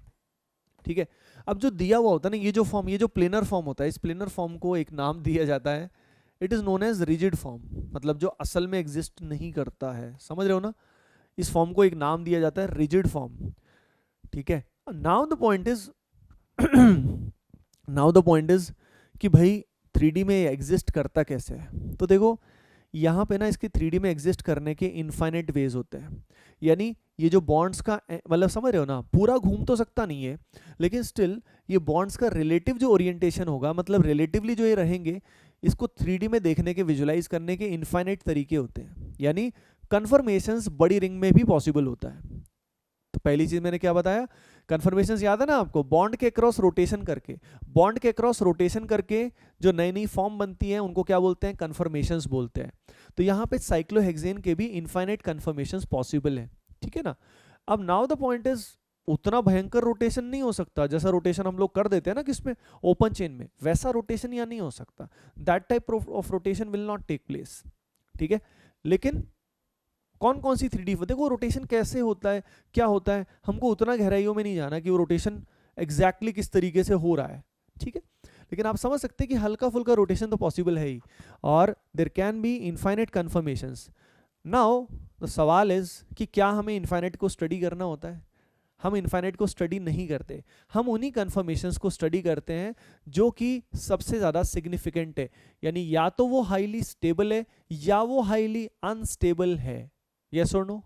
ठीक है। अब जो दिया हुआ होता है ना, ये जो फॉर्म, ये जो प्लेनर फॉर्म होता है, इस प्लेनर फॉर्म को एक नाम दिया जाता है, it is known as rigid form, मतलब जो असल में एग्जिस्ट नहीं करता है, समझ रहे हो ना, इस फॉर्म को एक नाम दिया जाता है रिजिड फॉर्म, ठीक है। Now the point is now the point is कि भाई 3D में एग्जिस्ट करता कैसे है। तो देखो यहाँ पे ना इसके 3D में एग्जिस्ट करने के इनफाइनाइट वेज होते हैं, यानी ये जो बॉन्ड्स का मतलब समझ रहे हो ना, पूरा घूम तो सकता नहीं है, लेकिन स्टिल ये बॉन्ड्स का रिलेटिव जो ओरिएंटेशन होगा, मतलब रिलेटिवली जो ये रहेंगे, इसको 3D में देखने के, विजुलाइज करने के इनफाइनाइट तरीके होते हैं, यानी कन्फर्मेशंस बड़ी रिंग में भी पॉसिबल होता है। तो पहली चीज मैंने क्या बताया, कन्फर्मेशंस याद है ना आपको, बॉन्ड के क्रॉस रोटेशन करके, बॉन्ड के क्रॉस रोटेशन करके जो नई नई फॉर्म बनती हैं उनको क्या बोलते हैं, कन्फर्मेशंस बोलते हैं। तो यहाँ पे साइक्लोहेक्सेन के भी इनफाइनाइट कन्फर्मेशंस पॉसिबल है, ठीक है ना। अब नाउ द पॉइंट इज उतना भयंकर रोटेशन नहीं हो सकता, जैसा रोटेशन हम लोग कर देते हैं ना किसमें, ओपन चेन में, वैसा रोटेशन यहाँ नहीं हो सकता, that type of rotation will not take place, ठीक है। लेकिन कौन कौन सी 3D, देखो रोटेशन कैसे होता है, क्या होता है, हमको उतना गहराइयों में नहीं जाना कि वो रोटेशन एग्जैक्टली किस तरीके से हो रहा है, ठीक है। लेकिन आप समझ सकते हैं कि हल्का फुल्का रोटेशन तो पॉसिबल है ही, और there can be infinite conformations. Now the सवाल इज कि क्या हमें इनफाइनाइट को स्टडी करना होता है। हम इनफाइनाइट को स्टडी नहीं करते, हम उन्हीं कन्फर्मेशंस को स्टडी करते हैं जो कि सबसे ज़्यादा सिग्निफिकेंट है, यानी या तो वो हाईली स्टेबल है या वो हाईली अनस्टेबल है, यस और नो।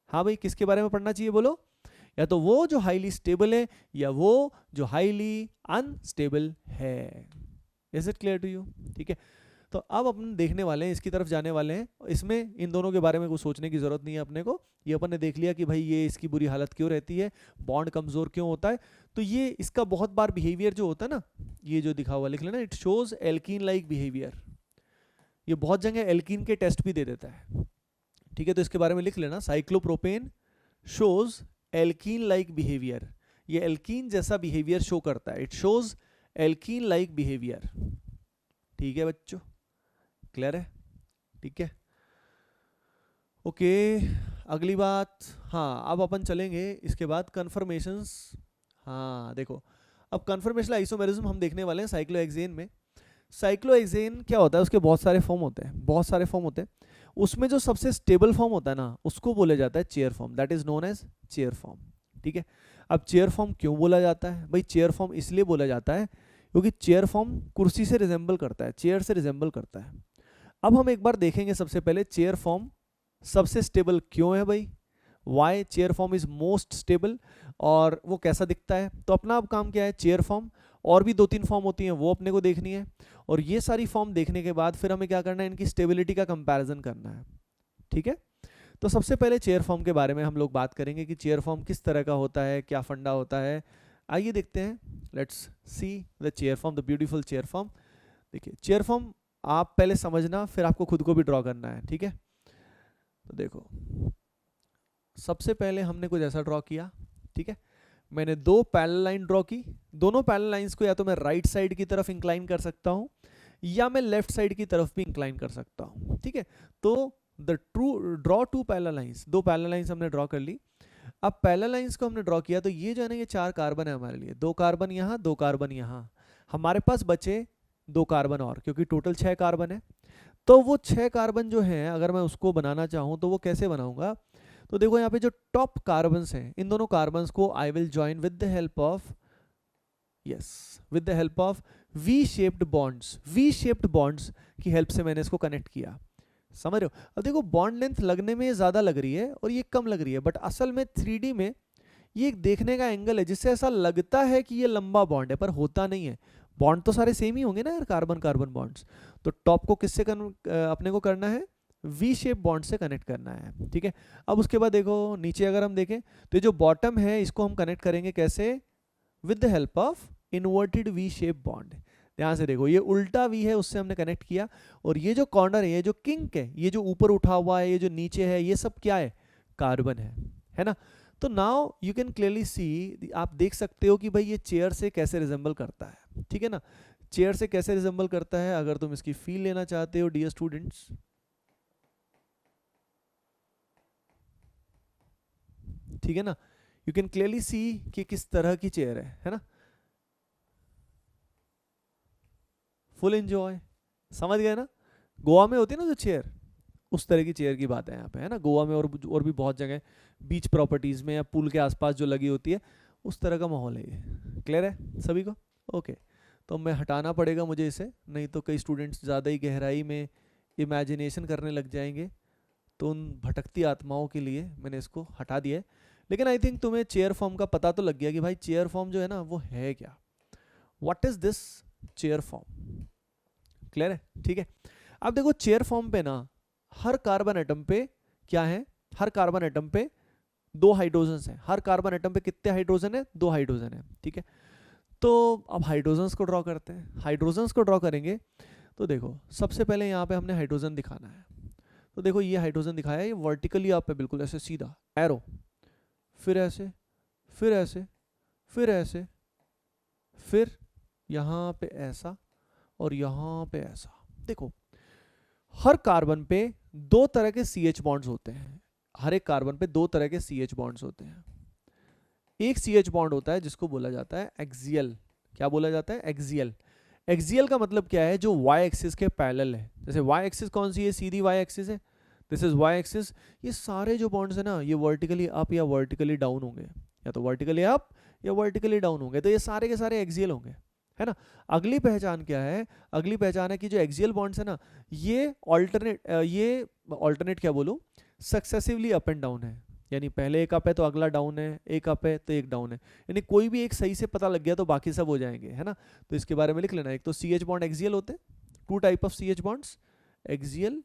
हाँ भाई, किसके बारे में पढ़ना चाहिए बोलो, या तो वो जो हाईली स्टेबल है या वो जो हाईली अनस्टेबल है। Is it clear to you, ठीक है। तो अब अपन देखने वाले हैं, इसकी तरफ जाने वाले हैं, इसमें इन दोनों के बारे में कुछ सोचने की जरूरत नहीं है अपने को, ये अपन ने देख लिया कि भाई ये इसकी बुरी हालत क्यों रहती है, बॉन्ड कमजोर क्यों होता है। तो ये इसका बहुत बार बिहेवियर जो होता है ना, ये जो दिखा हुआ लिख लेना, it shows alkene like behaviour, ये बहुत जगह एल्कीन के टेस्ट भी दे देता है, ठीक है। तो इसके बारे में लिख लेना, cyclopropane shows alkene like behaviour, ये एल्कीन जैसा बिहेवियर शो करता है, it shows alkene like behaviour, ठीक है बच्चों, क्लियर है, ठीक है। ओके, अगली बात, हाँ अब अपन चलेंगे इसके बाद कन्फर्मेशंस। हाँ देखो, अब कन्फर्मेशनल आइसोमेरिज्म हम देखने वाले हैं साइक्लोहेक्सेन में। साइक्लोहेक्सेन क्या होता है, उसके बहुत सारे फॉर्म होते हैं, बहुत सारे फॉर्म होते हैं, उसमें जो सबसे स्टेबल फॉर्म होता है ना, उसको बोला जाता है chair form, that is known as chair form, ठीक है। अब चेयर फॉर्म क्यों बोला जाता है भाई, चेयर फॉर्म इसलिए बोला जाता है क्योंकि चेयर फॉर्म कुर्सी से रिजेंबल करता है, चेयर से रिजेंबल करता है। अब हम एक बार देखेंगे सबसे पहले चेयर फॉर्म सबसे स्टेबल क्यों है भाई, why chair form is most stable, और वो कैसा दिखता है। तो अपना अब काम क्या है, चेयर फॉर्म और भी 2-3 फॉर्म होती हैं, वो अपने को देखनी है। और ये सारी फॉर्म देखने के बाद फिर हमें क्या करना है, इनकी स्टेबिलिटी का कंपैरिजन करना है। ठीक है, तो सबसे पहले चेयर फॉर्म के बारे में हम लोग बात करेंगे कि चेयर फॉर्म किस तरह का होता है, क्या फंडा होता है। आइए देखते हैं, let's see the chair form, the beautiful chair form. देखिए चेयर फॉर्म आप पहले समझना, फिर आपको खुद को भी ड्रॉ करना है। ठीक है, तो देखो सबसे पहले हमने कुछ ऐसा ड्रॉ किया। ठीक है, मैंने 2 पैरेलल लाइन ड्रॉ की। दोनों पैरेलल लाइंस को या तो मैं राइट साइड की तरफ इंक्लाइन कर सकता हूं या मैं लेफ्ट साइड की तरफ भी इंक्लाइन कर सकता हूं। ठीक है, तो draw 2 parallel lines, 2 parallel lines हमने ड्रॉ कर ली। अब पैरेलल लाइंस को हमने ड्रॉ किया तो ये जो है ना, ये 4 कार्बन है हमारे लिए, 2 कार्बन यहाँ, 2 कार्बन यहाँ। हमारे पास बचे 2 कार्बन और, क्योंकि टोटल 6 कार्बन है। तो वो 6 कार्बन जो है, अगर मैं उसको बनाना चाहूँ तो वो कैसे बनाऊंगा, तो देखो यहाँ पे जो टॉप कार्बन्स हैं, इन दोनों कार्बन्स को I will join with the help of, yes, with the help of V shaped bonds. V shaped bonds की हेल्प से मैंने इसको कनेक्ट किया। समझ रहे हो? अब देखो बॉन्ड लेंथ लगने में ज़्यादा लग रही है और ये कम लग रही है, बट असल में 3D में ये एक देखने का एंगल है जिससे ऐसा लगता है कि ये लंबा बॉन्ड है, पर होता नहीं है। बॉन्ड तो सारे सेम ही होंगे ना यार, कार्बन कार्बन बॉन्ड्स। तो टॉप को किससे अपने को करना है, वी शेप बॉन्ड से कनेक्ट करना है। ठीक है, अब उसके बाद देखो नीचे अगर हम देखें तो जो बॉटम है इसको हम कनेक्ट करेंगे कैसे, with the help of inverted V shape bond. ध्यान से देखो, ये उल्टा वी है, उससे हमने कनेक्ट किया। और ये जो कॉर्नर है, ये जो किंक है, ये जो ऊपर उठा हुआ है, ये जो नीचे है, ये सब क्या है, कार्बन है ना। तो now you can clearly see, आप देख सकते हो कि भाई ये चेयर से कैसे रिजेंबल करता है। ठीक है ना, चेयर से कैसे रिजेंबल करता है, अगर तुम इसकी फील लेना चाहते हो डियर स्टूडेंट्स, ठीक है ना, यू कैन क्लियरली सी कि किस तरह की चेयर है ना। फुल एंजॉय, समझ गए ना। गोवा में होती है ना जो चेयर, उस तरह की चेयर की बात है यहाँ पे, है ना। गोवा में और भी बहुत जगह बीच प्रॉपर्टीज में या पुल के आसपास जो लगी होती है, उस तरह का माहौल है ये। क्लियर है सभी को? ओके, तो मैं हटाना पड़ेगा मुझे इसे, नहीं तो कई स्टूडेंट्स ज़्यादा ही गहराई में इमेजिनेशन करने लग जाएंगे। तो उन भटकती आत्माओं के लिए मैंने इसको हटा दिया है। लेकिन आई थिंक तुम्हें चेयर फॉर्म का पता तो लग गया कि भाई चेयर फॉर्म जो है ना वो है क्या, what is this chair form. Clear है? ठीक है, अब देखो चेयर फॉर्म पे ना हर कार्बन एटम पे क्या है, हर कार्बन एटम पे 2 हाइड्रोजन है। हर कार्बन एटम पे कितने हाइड्रोजन है, 2 हाइड्रोजन है। ठीक है, तो अब हाइड्रोजन्स को ड्रॉ करते हैं। हाइड्रोजन्स को ड्रॉ करेंगे तो देखो सबसे पहले यहाँ पे हमने हाइड्रोजन दिखाना है। तो देखो ये हाइड्रोजन दिखाया है, ये वर्टिकली आप पे बिल्कुल ऐसे सीधा एरो, फिर ऐसे, फिर ऐसे, फिर ऐसे, फिर यहाँ पे ऐसा और यहाँ पे ऐसा। देखो हर कार्बन पे 2 तरह के CH बॉन्ड्स होते हैं। हर एक कार्बन पे 2 तरह के CH बॉन्ड्स होते हैं। एक CH बॉन्ड होता है जिसको बोला जाता है एक्सियल। क्या बोला जाता है? एक्सियल। एक्सियल का मतलब क्या है, जो y एक्सिस के पैरेलल है। जैसे y एक्सिस कौन सी है, सीधी y एक्सिस है, दिस इज y एक्सिस। ये सारे जो बॉन्ड्स है ना, ये वर्टिकली अप या वर्टिकली डाउन होंगे, या तो वर्टिकली अप या वर्टिकली डाउन होंगे। तो ये सारे के सारे एक्सियल होंगे, है ना। अगली पहचान क्या है, अगली पहचान है कि जो एक्सियल बॉन्ड्स है ना, ये ऑल्टरनेट क्या बोलूं, सक्सेसिवली अप एंड डाउन है। यानी पहले एक अप है तो अगला डाउन है, एक अप है तो एक डाउन है। यानी कोई भी एक सही से पता लग गया तो बाकी सब हो जाएंगे, है ना। तो इसके बारे में लिख लेना। एक तो CH बॉन्ड एक्सियल होते हैं, 2 type of CH bonds, axial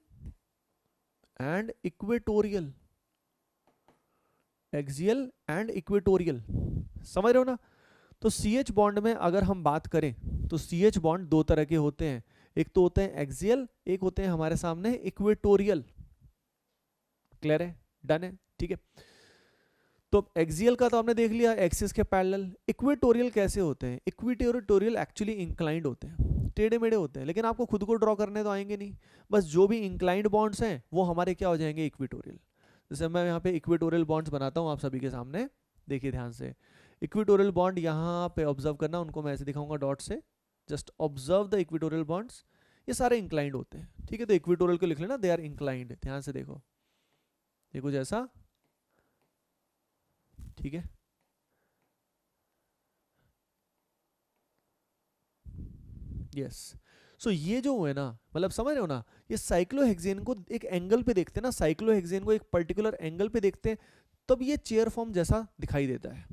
and equatorial. Axial and equatorial, समझ रहे हो ना। तो CH बॉन्ड में अगर हम बात करें तो CH बॉन्ड 2 तरह के होते हैं। एक तो होते हैं एक्सियल, एक होते हैं हमारे सामने इक्वेटोरियल। क्लियर है? डन है? ठीक है, तो एक्सियल का तो आपने देख लिया, एक्सिस के पैरेलल। इक्वेटोरियल कैसे होते हैं? इक्वेटोरियल एक्चुअली इंक्लाइंड होते हैं, टेढ़े मेढ़े होते हैं, लेकिन आपको खुद को ड्रॉ करने तो आएंगे नहीं। बस जो भी इंक्लाइंड बॉन्ड्स हैं वो हमारे क्या हो जाएंगे, इक्वेटोरियल। जैसे मैं यहाँ पे इक्वेटोरियल बॉन्ड्स बनाता हूँ आप सभी के सामने, देखिए ध्यान से। इक्वेटोरियल बॉन्ड यहाँ पे ऑब्जर्व करना, उनको मैं ऐसे दिखाऊंगा डॉट से, just observe the equatorial bonds. ये सारे इंक्लाइंड होते हैं, ठीक है। तो इक्वेटोरियल को लिख लेना, दे आर इंक्लाइंड। ध्यान से देखो, ये कुछ ऐसा, ठीक है। यस, सो ये जो है ना, मतलब समझ रहे हो ना, ये साइक्लोहेक्सेन को एक एंगल पे देखते हैं ना, साइक्लोहेक्सेन को एक पर्टिकुलर एंगल पे देखते हैं, तब ये चेयर फॉर्म जैसा दिखाई देता है।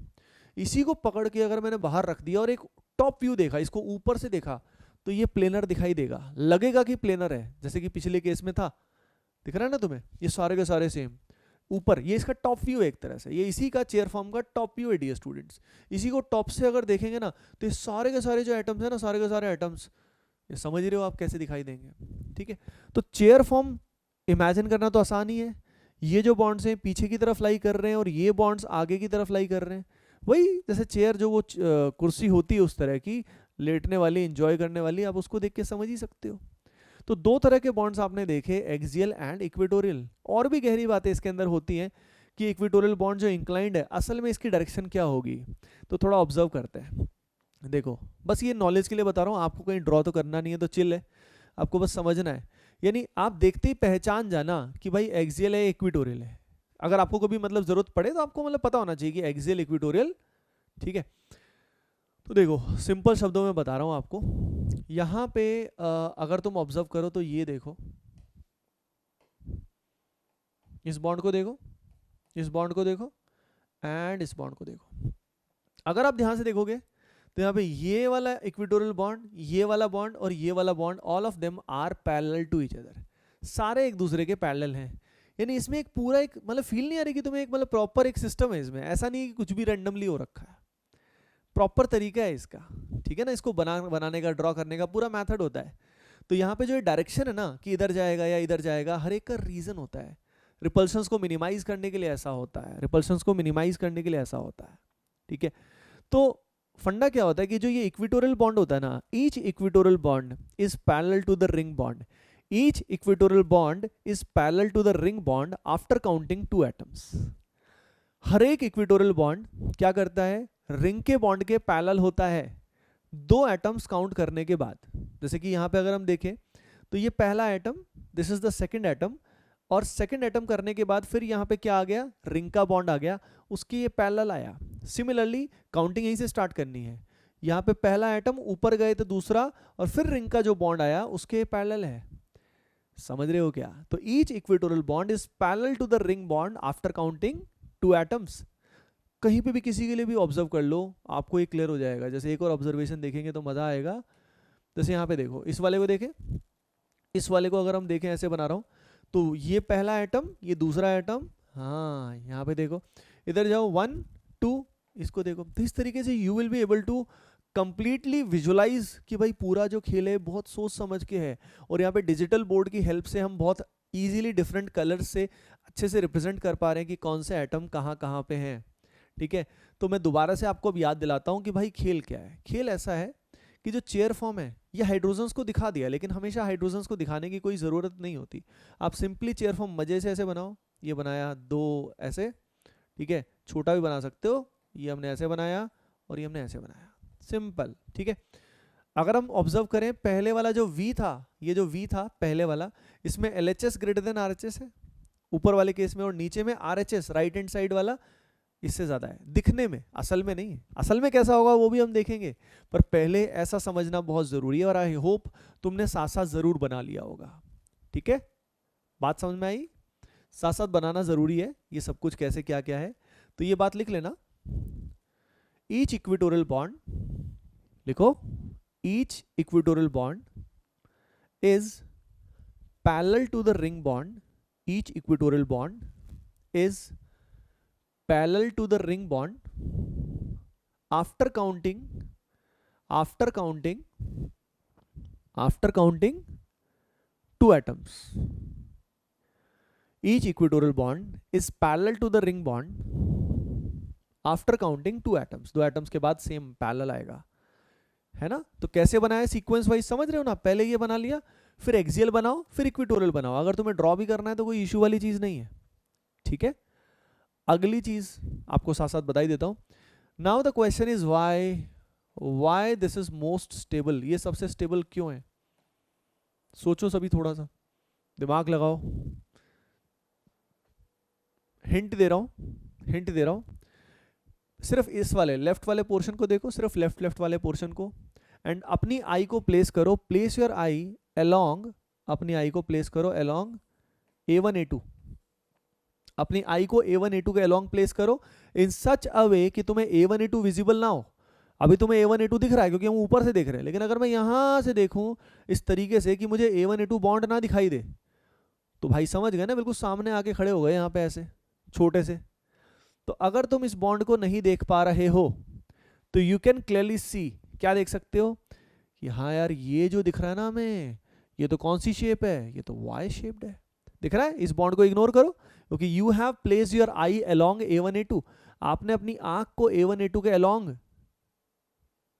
इसी को पकड़ के अगर मैंने बाहर रख दिया और एक टॉप व्यू देखा, इसको ऊपर से देखा तो ये प्लेनर दिखाई देगा, लगेगा कि प्लेनर है, जैसे कि पिछले केस में था, दिख रहा है ना तुम्हें, ये सारे के सारे सेम ऊपर, ये इसका टॉप व्यू है एक तरह से, ये इसी का चेयर फॉर्म का टॉप व्यू है डियर स्टूडेंट्स। इसी को टॉप से अगर देखेंगे ना तो ये सारे के सारे जो एटम्स है ना, सारे के सारे एटम्स, ये समझ रहे हो आप कैसे दिखाई देंगे, ठीक है। तो चेयर फॉर्म इमेजिन करना तो आसान ही है, ये जो बॉन्ड्स हैं पीछे की तरफ लाई कर रहे हैं और ये बॉन्ड्स आगे की तरफ लाई कर रहे हैं, वही जैसे चेयर जो वो कुर्सी होती है उस तरह की, लेटने वाली, एंजॉय करने वाली, आप उसको देख के समझ ही सकते हो। तो दो तरह के बॉन्ड्स आपने देखे, एक्सियल एंड इक्वेटोरियल। और भी गहरी बातें इसके अंदर होती हैं कि इक्वेटोरियल बॉन्ड जो इंक्लाइंड है असल में इसकी डायरेक्शन क्या होगी, तो थोड़ा ऑब्जर्व करते हैं। देखो बस ये नॉलेज के लिए बता रहा हूँ, आपको कहीं ड्रॉ तो करना नहीं है, तो चिल है, आपको बस समझना है। यानी आप देखते ही पहचान जाना कि भाई एक्सियल है इक्वेटोरियल है। अगर आपको कभी मतलब जरूरत पड़े तो आपको मतलब पता होना चाहिए कि एक्सियल इक्वेटोरियल, ठीक है। तो देखो सिंपल शब्दों में बता रहा हूं आपको, यहां पे अगर तुम ऑब्जर्व करो तो ये देखो, इस बॉन्ड को देखो, इस बॉन्ड को देखो एंड इस बॉन्ड को देखो। अगर आप ध्यान से देखोगे तो यहाँ पे ये वाला इक्वेटोरियल बॉन्ड, ये वाला बॉन्ड और ये वाला bond, all of them are parallel to each other, सारे एक दूसरे के पैरेलल हैं। यानी इसमें एक पूरा एक मतलब फील नहीं आ रही कि तुम्हें एक मतलब प्रॉपर एक सिस्टम है इसमें, ऐसा नहीं कि कुछ भी रैंडमली हो रखा है, प्रॉपर तरीका है इसका, ठीक है ना। इसको बनाने का, ड्रॉ करने का पूरा मेथड होता है। तो यहाँ पे जो डायरेक्शन है ना कि इधर जाएगा या इधर जाएगा, हर एक का रीजन होता है। रिपल्शंस को मिनिमाइज करने के लिए ऐसा होता है, रिपल्शंस को मिनिमाइज करने के लिए ऐसा होता है, ठीक है। तो फंडा क्या होता है कि जो ये इक्वेटोरियल बॉन्ड होता है ना, each equatorial bond is parallel to the ring bond, each equatorial bond is parallel to the ring bond after counting 2 atoms. हर एक इक्वेटोरियल बॉन्ड क्या करता है, रिंग के बॉन्ड के पैरेलल होता है 2 एटम्स काउंट करने के बाद। जैसे कि यहाँ पे अगर हम देखें तो ये पहला atom, this is the second atom, और सेकंड एटम करने के बाद फिर यहाँ पे क्या आ गया, रिंग का बॉन्ड आ गया, उसके ये पैरेलल आया। सिमिलरली काउंटिंग यहीं से स्टार्ट करनी है, यहाँ पे पहला एटम ऊपर गए तो दूसरा, और फिर रिंग का जो बॉन्ड आया उसके पैरेलल है। समझ रहे हो क्या? तो each equatorial bond is parallel to the ring bond after counting 2 atoms. कहीं पे भी किसी के लिए भी ऑब्जर्व कर लो, आपको ये क्लियर हो जाएगा। जैसे एक और ऑब्जर्वेशन देखेंगे तो मजा आएगा। जैसे यहाँ पे देखो, इस वाले को देखें, इस वाले को अगर हम देखें, ऐसे बना रहा हूँ, तो ये पहला एटम, ये दूसरा एटम, हाँ यहाँ पे देखो, इधर जाओ 1 2, इसको देखो। तो इस तरीके से you will be able to completely visualize कि भाई पूरा जो खेल है बहुत सोच समझ के है। और यहाँ पे डिजिटल बोर्ड की हेल्प से हम बहुत इजीली डिफरेंट कलर्स से अच्छे से रिप्रेजेंट कर पा रहे हैं कि कौन से एटम कहाँ कहाँ पे हैं, ठीक है। तो मैं दोबारा से आपको अब याद दिलाता हूँ कि भाई खेल क्या है। खेल ऐसा है कि जो चेयर फॉर्म है ये हाइड्रोजन्स को दिखा दिया, लेकिन हमेशा हाइड्रोजन्स को दिखाने की कोई ज़रूरत नहीं होती। आप सिंपली चेयर फॉर्म मजे से ऐसे बनाओ, ये बनाया 2 ऐसे, ठीक है, छोटा भी बना सकते हो, ये हमने ऐसे बनाया और ये हमने ऐसे बनाया, सिंपल, ठीक है। अगर हम ऑब्जर्व करें, पहले वाला जो V था, ये जो V था पहले वाला, इसमें LHS ग्रेटर देन RHS है ऊपर वाले केस में, और नीचे में RHS राइट हैंड साइड वाला इससे ज्यादा है दिखने में, असल में नहीं है। असल में कैसा होगा वो भी हम देखेंगे, पर पहले ऐसा समझना बहुत जरूरी है, और आई होप तुमने साथ साथ जरूर बना लिया होगा, ठीक है। बात समझ में आई? साथ साथ बनाना जरूरी है ये सब कुछ, कैसे क्या क्या है। तो ये बात लिख लेना, ईच इक्वेटोरियल बॉन्ड, लिखो, each equatorial bond is parallel to the ring bond, each equatorial bond is parallel to the ring bond after counting 2 atoms. Each equatorial bond is parallel to the ring bond after counting 2 atoms. 2 atoms के बाद same parallel आएगा, है ना। तो कैसे बनाया, sequence wise समझ रहे हो ना, पहले ये बना लिया, फिर एक्सियल बनाओ, फिर इक्वेटोरियल बनाओ। अगर तुम्हें ड्रॉ भी करना है तो कोई इशू वाली चीज नहीं है, ठीक है। अगली चीज आपको साथ साथ बता ही देता हूं। Now the question is why this is most stable. ये सबसे स्टेबल क्यों है, सोचो सभी, थोड़ा सा दिमाग लगाओ। हिंट दे रहा हूं, सिर्फ इस वाले लेफ्ट वाले पोर्शन को देखो, सिर्फ लेफ्ट वाले पोर्शन को, एंड अपनी आई को प्लेस करो, प्लेस योर आई अलोंग, अपनी आई को प्लेस करो अलोंग A1 A2, अपनी आई को A1 A2 के अलोंग प्लेस करो इन सच अ वे कि तुम्हें A1 A2 विजिबल ना हो। अभी तुम्हें A1 A2 दिख रहा है क्योंकि हम ऊपर से देख रहे हैं, लेकिन अगर मैं यहाँ से देखूँ इस तरीके से कि मुझे A1 A2 बॉन्ड ना दिखाई दे, तो भाई समझ गए ना, बिल्कुल सामने आके खड़े हो गए यहाँ पे ऐसे छोटे से। तो अगर तुम इस बॉन्ड को नहीं देख पा रहे हो तो यू कैन क्लियरली सी, क्या देख सकते हो कि हाँ यार ये जो दिख रहा है ना हमें, ये तो कौन सी शेप है, ये तो वाई शेप्ड है। दिख रहा है? इस बॉन्ड को इग्नोर करो क्योंकि you have placed your I along A1 A2, आपने अपनी आंख को A1 A2 के अलोंग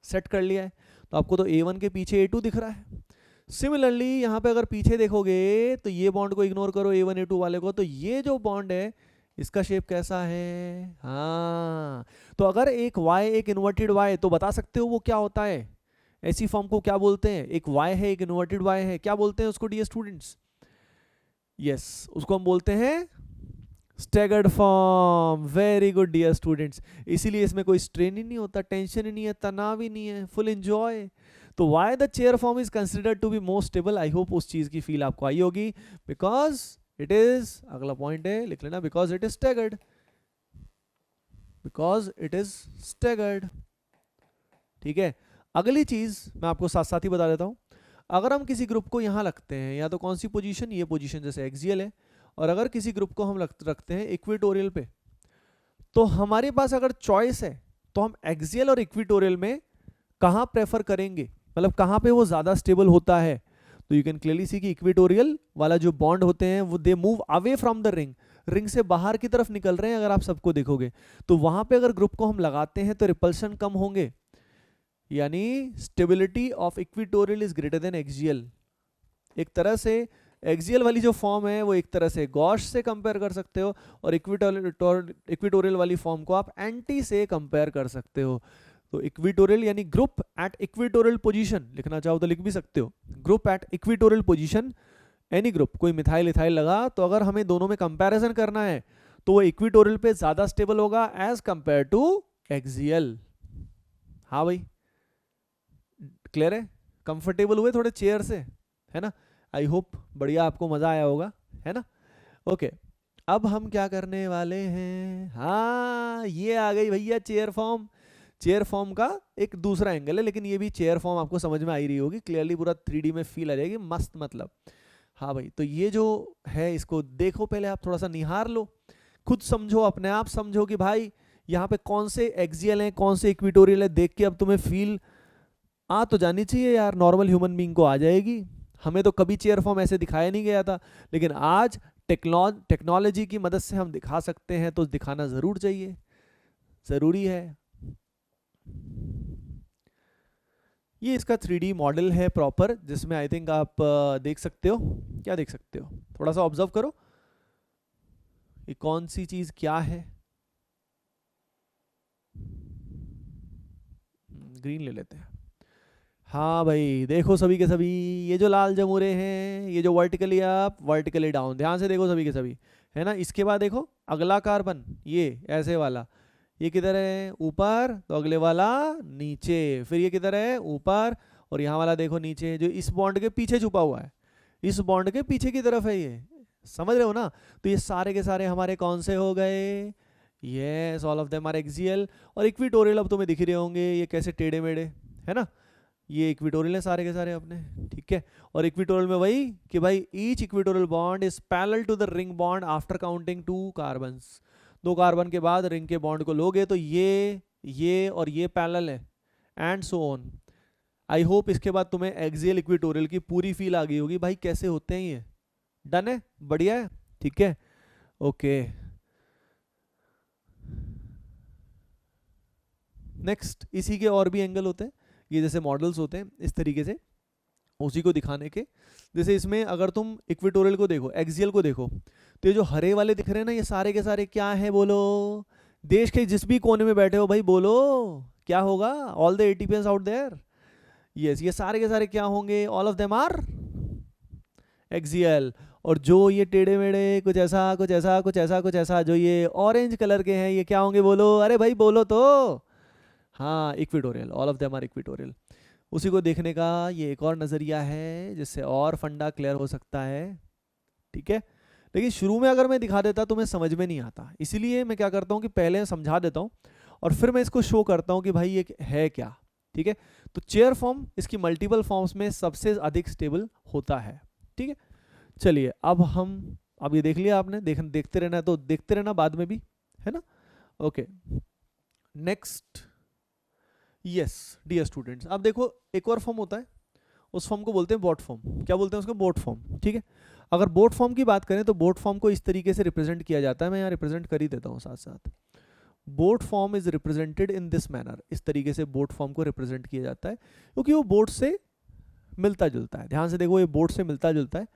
सेट कर लिया है, तो आपको तो A1 के पीछे A2 दिख रहा है। सिमिलरली यहाँ पे अगर पीछे देखोगे तो ये बॉन्ड को इग्नोर करो A1 A2 वाले को, तो ये जो बॉन्ड है इसका शेप कैसा है, हाँ, तो अगर एक Y एक इन्वर्टेड Y, तो बता सकते हो वो क्या होता है, ऐसी फॉर्म को क्या बोलते हैं, एक Y है एक इन्वर्टेड Y है, क्या बोलते हैं उसको डियर स्टूडेंट्स? यस, उसको हम बोलते हैं staggered form. Very good dear students, इसीलिए इसमें कोई स्ट्रेन ही नहीं होता, टेंशन ही नहीं है, तनाव ही नहीं है, फुल एंजॉय। तो why the chair form is considered to be most stable, I hope उस चीज की फील आपको आई होगी, बिकॉज इट इज, अगला पॉइंट है लिख लेना, because it is staggered, because it is staggered. ठीक है, अगली चीज मैं आपको साथ साथ ही बता देता हूं, अगर हम किसी ग्रुप को यहां रखते हैं, या तो कौन सी पोजीशन, ये पोजीशन जैसे एक्सियल है, और अगर किसी ग्रुप को हम रखते हैं इक्वेटोरियल पे, तो हमारे पास अगर चॉइस है तो हम एक्सियल और इक्वेटोरियल में कहां प्रेफर करेंगे, मतलब कहां पे वो ज्यादा स्टेबल होता है। तो यू कैन क्लियरली सी कि इक्वेटोरियल वाला जो बॉन्ड होते हैं वो they move away from the ring, ring से बाहर की तरफ निकल रहे हैं अगर आप सबको देखोगे, तो वहां पे अगर ग्रुप को हम लगाते हैं तो रिपल्शन कम होंगे, यानी stability of equatorial is greater than axial. एक तरह से एक्सियल वाली जो फॉर्म है वो एक तरह से गॉश से कंपेयर कर सकते हो, और इक्वेटोरियल वाली फॉर्म को आप एंटी से कंपेयर कर सकते हो। तो इक्वेटोरियल यानी ग्रुप एट इक्वेटोरियल पोजीशन, लिखना चाहो तो लिख भी सकते हो, group at equatorial position, any group, कोई मिथाइल इथाइल लगा, तो अगर हमें दोनों में कंपैरिजन करना है तो वो इक्वेटोरियल पे ज्यादा स्टेबल होगा एज कंपेयर टू एक्सियल। हाँ भाई, क्लियर है? कंफर्टेबल हुए थोड़े चेयर से, है ना? आई होप बढ़िया आपको मजा आया होगा, है ना? ओके, अब हम क्या करने वाले हैं, हाँ ये आ गई भैया चेयर फॉर्म। चेयर फॉर्म का एक दूसरा एंगल है, लेकिन ये भी चेयर फॉर्म आपको समझ में आ ही रही होगी क्लियरली, पूरा 3D में फील आ जाएगी मस्त, मतलब हाँ भाई। तो ये जो है इसको देखो, पहले आप थोड़ा सा निहार लो, खुद समझो, अपने आप समझो कि भाई यहाँ पे कौन से एक्सियल हैं कौन से इक्वेटोरियल है, देख के अब तुम्हें फील आ तो जानी चाहिए यार, नॉर्मल ह्यूमन बीइंग को आ जाएगी। हमें तो कभी चेयर फॉर्म ऐसे दिखाया नहीं गया था, लेकिन आज टेक्नोलॉजी की मदद से हम दिखा सकते हैं, तो दिखाना जरूर चाहिए, जरूरी है। ये इसका 3D मॉडल है प्रॉपर, जिसमें आई थिंक आप देख सकते हो, क्या देख सकते हो, थोड़ा सा ऑब्जर्व करो ये कौन सी चीज क्या है। ग्रीन ले लेते हैं। हाँ भाई देखो सभी के सभी, ये जो लाल जमूरे हैं, ये जो वर्टिकली अप वर्टिकली डाउन, ध्यान से देखो सभी के सभी, है ना? इसके बाद देखो अगला कार्बन, ये ऐसे वाला, ये किधर है, ऊपर, तो अगले वाला नीचे, फिर ये किधर है, ऊपर, और यहाँ वाला देखो नीचे, जो इस बॉन्ड के पीछे छुपा हुआ है, इस बॉन्ड के पीछे की तरफ है, ये समझ रहे हो ना? तो ये सारे के सारे हमारे कौन से हो गए, yes all of them are axial. और इक्वेटोरियल अब तुम्हें दिख रहे होंगे ये कैसे टेढ़े मेढ़े, है ना? ये इक्वेटोरियल है सारे के सारे अपने, ठीक है। और इक्वेटोरियल में वही कि भाई each equatorial bond is parallel to the ring bond after counting 2 carbons, 2 carbon के बाद रिंग के बॉन्ड को लोगे तो ये और ये पैरेलल है, and so on. I hope इसके बाद तुम्हें एक्सियल इक्वेटोरियल की पूरी फील आ गई होगी भाई कैसे होते हैं ये। डन है, बढ़िया है, ठीक है, ओके। नेक्स्ट, इसी के और भी एंगल होते हैं, ये जैसे मॉडल्स होते हैं इस तरीके से, उसी को दिखाने के। जैसे इसमें अगर तुम इक्वेटोरियल को देखो, एक्सियल को देखो, तो ये जो हरे वाले दिख रहे हैं ना, ये सारे के सारे क्या है बोलो, देश के जिस भी कोने में बैठे हो भाई बोलो क्या होगा, ऑल द एटीपियंस आउट देयर, यस, ये सारे के सारे क्या होंगे, all of them are axial. और जो ये टेढ़े मेढ़े कुछ ऐसा कुछ ऐसा कुछ ऐसा कुछ ऐसा जो ये ऑरेंज कलर के हैं, ये क्या होंगे बोलो, अरे भाई बोलो तो, हाँ equatorial, all of them are equatorial. उसी को देखने का ये एक और नज़रिया है जिससे और फंडा क्लियर हो सकता है, ठीक है। लेकिन शुरू में अगर मैं दिखा देता तो मैं समझ में नहीं आता, इसीलिए मैं क्या करता हूँ कि पहले समझा देता हूँ और फिर मैं इसको शो करता हूं कि भाई ये है क्या। ठीक है, तो चेयर फॉर्म इसकी मल्टीपल फॉर्म्स में सबसे अधिक स्टेबल होता है। ठीक है, चलिए अब ये देख लिया आपने, देखते रहना है तो देखते रहना बाद में भी, है ना। Okay, next, yes dear students, अब देखो एक और फॉर्म होता है, उस फॉर्म को बोलते हैं बोट फॉर्म। क्या बोलते हैं उसको? Boat form. ठीक है, अगर बोट फॉर्म की बात करें तो बोट फॉर्म को इस तरीके से रिप्रेजेंट किया जाता है, मैं यहाँ रिप्रेजेंट कर ही देता हूँ साथ साथ। Boat form is represented in this manner, इस तरीके से बोट फॉर्म को रिप्रेजेंट किया जाता है, क्योंकि वो बोट से मिलता जुलता है। ध्यान से देखो, ये बोट से मिलता जुलता है,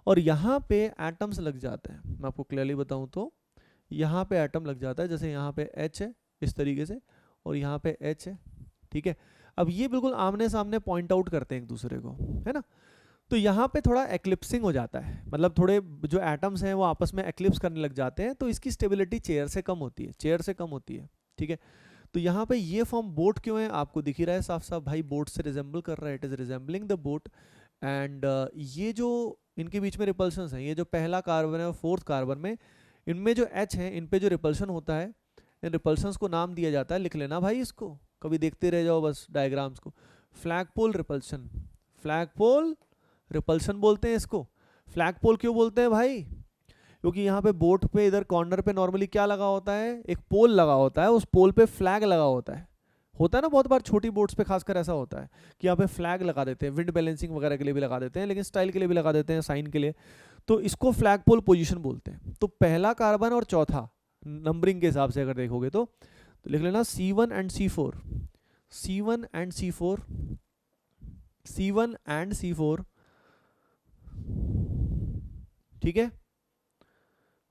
और यहाँ पे एटम्स लग जाते हैं। मैं आपको क्लियरली बताऊँ तो यहाँ पे एटम लग जाता है, जैसे यहाँ पे H है इस तरीके से, और यहाँ पे H है। ठीक है, अब ये बिल्कुल आमने सामने पॉइंट आउट करते हैं एक दूसरे को, है ना। तो यहाँ पे थोड़ा एक्लिप्सिंग हो जाता है, मतलब थोड़े जो एटम्स हैं वो आपस में एक्लिप्स करने लग जाते हैं, तो इसकी स्टेबिलिटी चेयर से कम होती है, चेयर से कम होती है। ठीक है, तो यहाँ पे ये फॉर्म बोट क्यों है आपको दिख ही रहा है साफ साफ, भाई बोट से रिजेंबल कर रहा है, it is resembling the boat. And ये जो इनके बीच में रिपल्शंस हैं, ये जो पहला कार्बन है और फोर्थ कार्बन में, इनमें जो H है, इन पे जो रिपल्शन होता है, इन रिपल्शंस को नाम दिया जाता है, लिख लेना भाई इसको, कभी देखते रह जाओ बस डायग्राम्स को। फ्लैगपोल रिपल्शन, फ्लैगपोल रिपल्शन बोलते हैं इसको। फ्लैगपोल क्यों बोलते हैं भाई? क्योंकि यहाँ पे बोट पे इधर कॉर्नर पे नॉर्मली क्या लगा होता है, एक पोल लगा होता है, उस पोल पे फ्लैग लगा होता है ना। बहुत बार छोटी बोट्स पे खासकर ऐसा होता है कि यहाँ पे फ्लैग लगा देते हैं, विंड बैलेंसिंग वगैरह के लिए भी लगा देते हैं, लेकिन स्टाइल के लिए भी लगा देते हैं, साइन के लिए। तो इसको फ्लैग पोल पोजीशन बोलते हैं। तो पहला कार्बन और चौथा नंबरिंग के हिसाब से अगर देखोगे तो लिख लेना C1 and C4, C1 and C4, C1 and C4। ठीक है,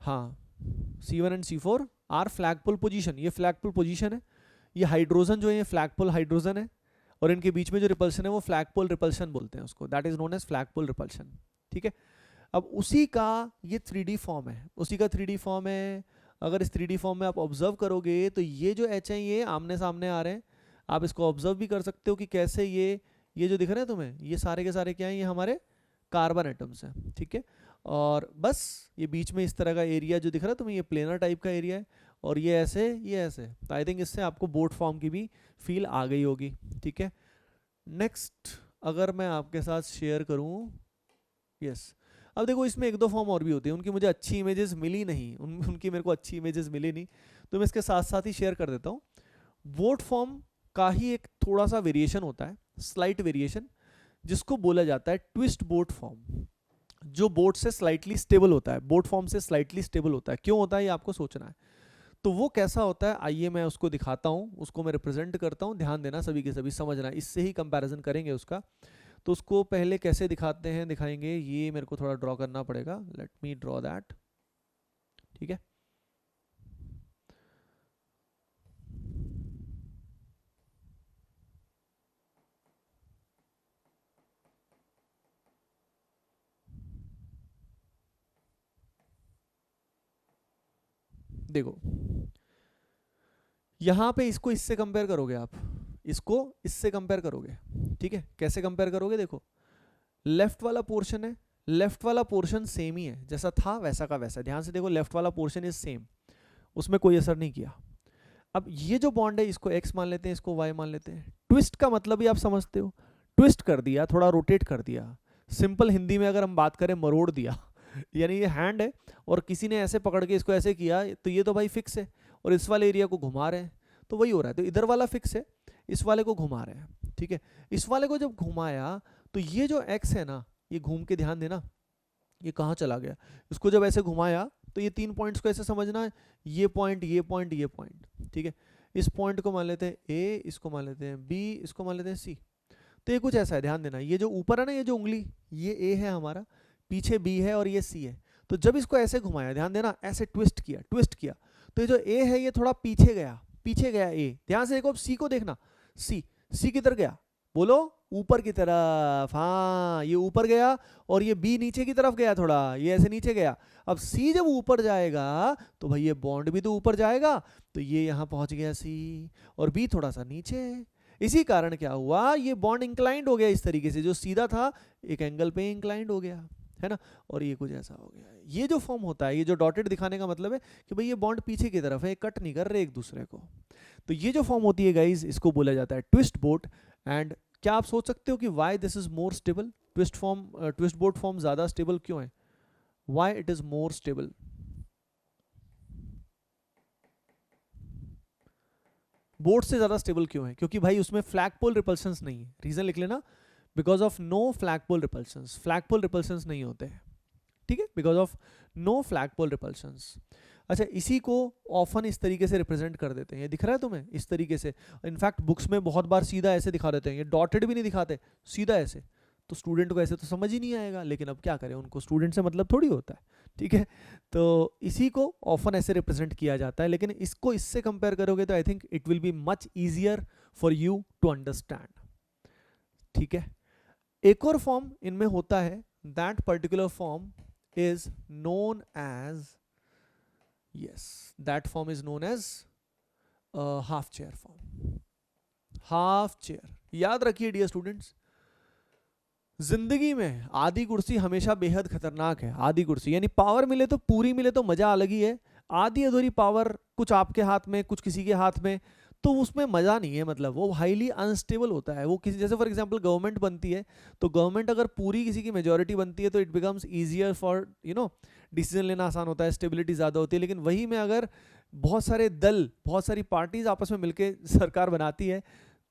हाँ, C1 and C4 are flagpole position, ये फ्लैगपोल पोजीशन है। ये हाइड्रोजन जो है ये फ्लैगपोल हाइड्रोजन है, और इनके बीच में जो रिपल्शन है वो फ्लैगपोल रिपल्शन बोलते हैं उसको, that is known as flagpole repulsion. ठीक है, अब उसी का ये 3D फॉर्म है, उसी का 3D फॉर्म है। अगर इस 3D फॉर्म में आप ऑब्जर्व करोगे तो ये जो H है ये आमने सामने आ रहे हैं, आप इसको ऑब्जर्व भी कर सकते हो कि कैसे ये जो दिख रहे हैं तुम्हें, ये सारे के सारे क्या हैं, ये हमारे कार्बन एटम्स हैं। ठीक है, और बस ये बीच में इस तरह का एरिया जो दिख रहा है तुम्हें, ये प्लेनर टाइप का एरिया है, और ये ऐसे, ये ऐसे। तो आई थिंक इससे आपको बोट फॉर्म की भी फील आ गई होगी। ठीक है, नेक्स्ट अगर मैं आपके साथ शेयर करूं, यस, अब देखो इसमें एक दो फॉर्म और भी होती है, उनकी मुझे अच्छी इमेजेस मिली नहीं, उनकी मेरे को अच्छी इमेजेस मिली नहीं, तो मैं इसके साथ साथ ही शेयर कर देता हूँ। बोट फॉर्म का ही एक थोड़ा सा वेरिएशन होता है, स्लाइट वेरिएशन, जिसको बोला जाता है ट्विस्ट बोट फॉर्म, जो बोट से स्लाइटली स्टेबल होता है, बोट फॉर्म से स्लाइटली स्टेबल होता है। क्यों होता है ये आपको सोचना है। तो वो कैसा होता है, आइए मैं उसको दिखाता हूँ, उसको मैं रिप्रेजेंट करता हूँ, ध्यान देना सभी के सभी, समझना, इससे ही कंपैरिजन करेंगे उसका। तो उसको पहले कैसे दिखाते हैं, दिखाएंगे, ये मेरे को थोड़ा ड्रॉ करना पड़ेगा, लेट मी ड्रॉ दैट। ठीक है, देखो यहाँ पे इसको इससे कंपेयर करोगे आप, इसको इससे कंपेयर करोगे। ठीक है, कैसे कंपेयर करोगे, देखो लेफ्ट वाला पोर्शन है, लेफ्ट वाला पोर्शन सेम ही है, जैसा था वैसा का वैसा। ध्यान से देखो, लेफ्ट वाला पोर्शन इज सेम, उसमें कोई असर नहीं किया। अब ये जो बॉन्ड है इसको x मान लेते हैं, इसको y मान लेते हैं। ट्विस्ट का मतलब ही आप समझते हो, ट्विस्ट कर दिया, थोड़ा रोटेट कर दिया। सिंपल हिंदी में अगर हम बात करें, मरोड़ दिया। यानी ये हैंड है और किसी ने ऐसे पकड़ के इसको ऐसे किया, तो ये तो भाई फिक्स है, और इस वाले एरिया को घुमा रहे हैं, तो वही हो रहा है। तो इधर वाला फिक्स है, इस वाले को घुमा रहे हैं। ठीक है, इस वाले को जब घुमाया तो ये जो x है ना, ये घूम के, ध्यान देना, ये कहाँ चला गया, इसको जब ऐसे घुमाया तो ये 3 पॉइंट्स को ऐसे समझना है, ये पॉइंट, ये पॉइंट, ये पॉइंट। ठीक है, इस पॉइंट को मान लेते हैं A, इसको मान लेते हैं B, इसको मान लेते हैं C। तो ये कुछ ऐसा है, ध्यान देना, ये जो ऊपर है ना, ये जो उंगली, ये A है हमारा, पीछे B है और ये C है। तो जब इसको ऐसे घुमाया, ध्यान देना, ऐसे ट्विस्ट किया, ट्विस्ट किया, तो ये जो A है ये थोड़ा पीछे गया, पीछे गया A। ध्यान से देखो, अब C को देखना, C किधर गया, बोलो, ऊपर की तरफ। हाँ, ये ऊपर गया, और ये B नीचे की तरफ गया, थोड़ा ये ऐसे नीचे गया। अब C जब ऊपर जाएगा तो भाई ये बॉन्ड भी तो ऊपर जाएगा, तो ये यहाँ पहुंच गया C, और B थोड़ा सा नीचे। इसी कारण क्या हुआ, ये बॉन्ड इंक्लाइंड हो गया इस तरीके से, जो सीधा था एक एंगल पे इंक्लाइंड हो गया, है ना, और ये कुछ ऐसा हो गया। ये जो फॉर्म होता है, ये जो डॉटेड दिखाने का मतलब है कि भाई ये बॉन्ड पीछे की तरफ है, कट नहीं कर रहे एक दूसरे को। तो ये जो फॉर्म होती है गाइज, इसको बोला जाता है ट्विस्ट बोट। एंड क्या आप सोच सकते हो कि why this is more stable? Twist boat form ज्यादा स्टेबल क्यों है? Why it is more stable? Boat से ज्यादा स्टेबल क्यों है? क्योंकि भाई उसमें फ्लैगपोल रिपल्शंस नहीं है। रीजन लिख लेना, because of no flagpole repulsions. Flagpole repulsions नहीं होते हैं, ठीक है, because of no flagpole repulsions. अच्छा, इसी को ऑफन इस तरीके से रिप्रेजेंट कर देते हैं, ये दिख रहा है तुम्हें इस तरीके से। इनफैक्ट बुक्स में बहुत बार सीधा ऐसे दिखा देते हैं, ये डॉटेड भी नहीं दिखाते, सीधा ऐसे। तो स्टूडेंट को ऐसे तो समझ ही नहीं आएगा, लेकिन अब क्या करें, उनको स्टूडेंट से मतलब थोड़ी होता है, ठीक है। तो इसी को ऑफन ऐसे रिप्रेजेंट किया जाता है, लेकिन इसको इससे कंपेयर करोगे तो I think it will be much easier for you to understand, ठीक है। एक और फॉर्म इनमें होता है, that particular form is known as, yes, that form is known as half chair form. Half chair. याद रखिए डियर स्टूडेंट्स, जिंदगी में आधी कुर्सी हमेशा बेहद खतरनाक है। आधी कुर्सी यानी पावर मिले तो पूरी मिले तो मजा अलग ही है, आधी अधूरी पावर, कुछ आपके हाथ में कुछ किसी के हाथ में, तो उसमें मजा नहीं है। मतलब वो हाईली अनस्टेबल होता है। वो किसी, जैसे फॉर एग्जांपल गवर्नमेंट बनती है, तो गवर्नमेंट अगर पूरी किसी की मेजॉरिटी बनती है तो it becomes easier for decision लेना आसान होता है, स्टेबिलिटी ज़्यादा होती है। लेकिन वही में अगर बहुत सारे दल, बहुत सारी पार्टीज आपस में मिलकर सरकार बनाती है,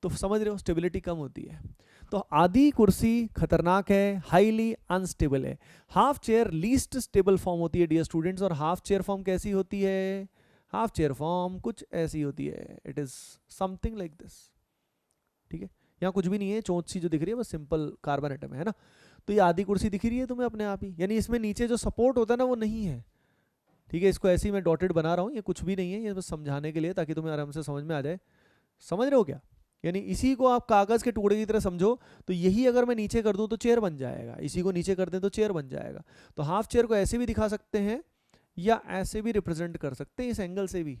तो समझ रहे हो, स्टेबिलिटी कम होती है। तो आधी कुर्सी खतरनाक है, हाईली अनस्टेबल है। Half chair least stable form होती है डियर स्टूडेंट्स। और हाफ चेयर फॉर्म कैसी होती है? हाफ चेयर फॉर्म कुछ ऐसी होती है, it is something like this, ठीक है। यहाँ कुछ भी नहीं है, चोंच सी जो दिख रही है बस सिंपल कार्बन एटम है ना। तो ये आधी कुर्सी दिख रही है तुम्हें अपने आप ही, यानी इसमें नीचे जो सपोर्ट होता है ना वो नहीं है, ठीक है। इसको ऐसे ही मैं डॉटेड बना रहा हूँ, ये कुछ भी नहीं है, ये बस समझाने के लिए, ताकि तुम्हें आराम से समझ में आ जाए। समझ रहे हो क्या? यानी इसी को आप कागज के टुकड़े की तरह समझो, तो यही अगर मैं नीचे कर दूं तो चेयर बन जाएगा, इसी को नीचे कर दें तो चेयर बन जाएगा। तो हाफ चेयर को ऐसे भी दिखा सकते हैं या ऐसे भी रिप्रेजेंट कर सकते हैं, इस एंगल से भी,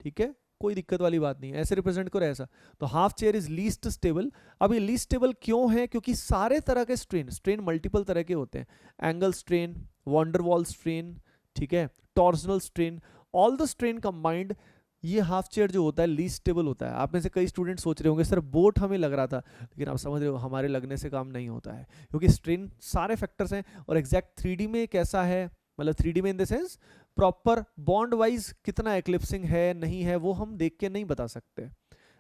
ठीक है, कोई दिक्कत वाली बात नहीं है। ऐसे रिप्रेजेंट करो, ऐसा। तो half chair is least stable. अब ये लीस्ट स्टेबल क्यों है? क्योंकि सारे तरह के स्ट्रेन मल्टीपल तरह के होते हैं। एंगल स्ट्रेन, वॉन्डरवॉल स्ट्रेन, ठीक है, torsional strain, all the strain combined, ये हाफ चेयर जो होता है लीस्ट स्टेबल होता है। आप में से कई स्टूडेंट सोच रहे होंगे सर बोट हमें लग रहा था, लेकिन आप समझ रहे हो हमारे लगने से काम नहीं होता है, क्योंकि स्ट्रेन सारे फैक्टर्स हैं। और एग्जैक्ट 3D में कैसा है, मतलब 3D में in the sense proper bond wise कितना एक्लिप्सिंग है नहीं है, वो हम देख के नहीं बता सकते।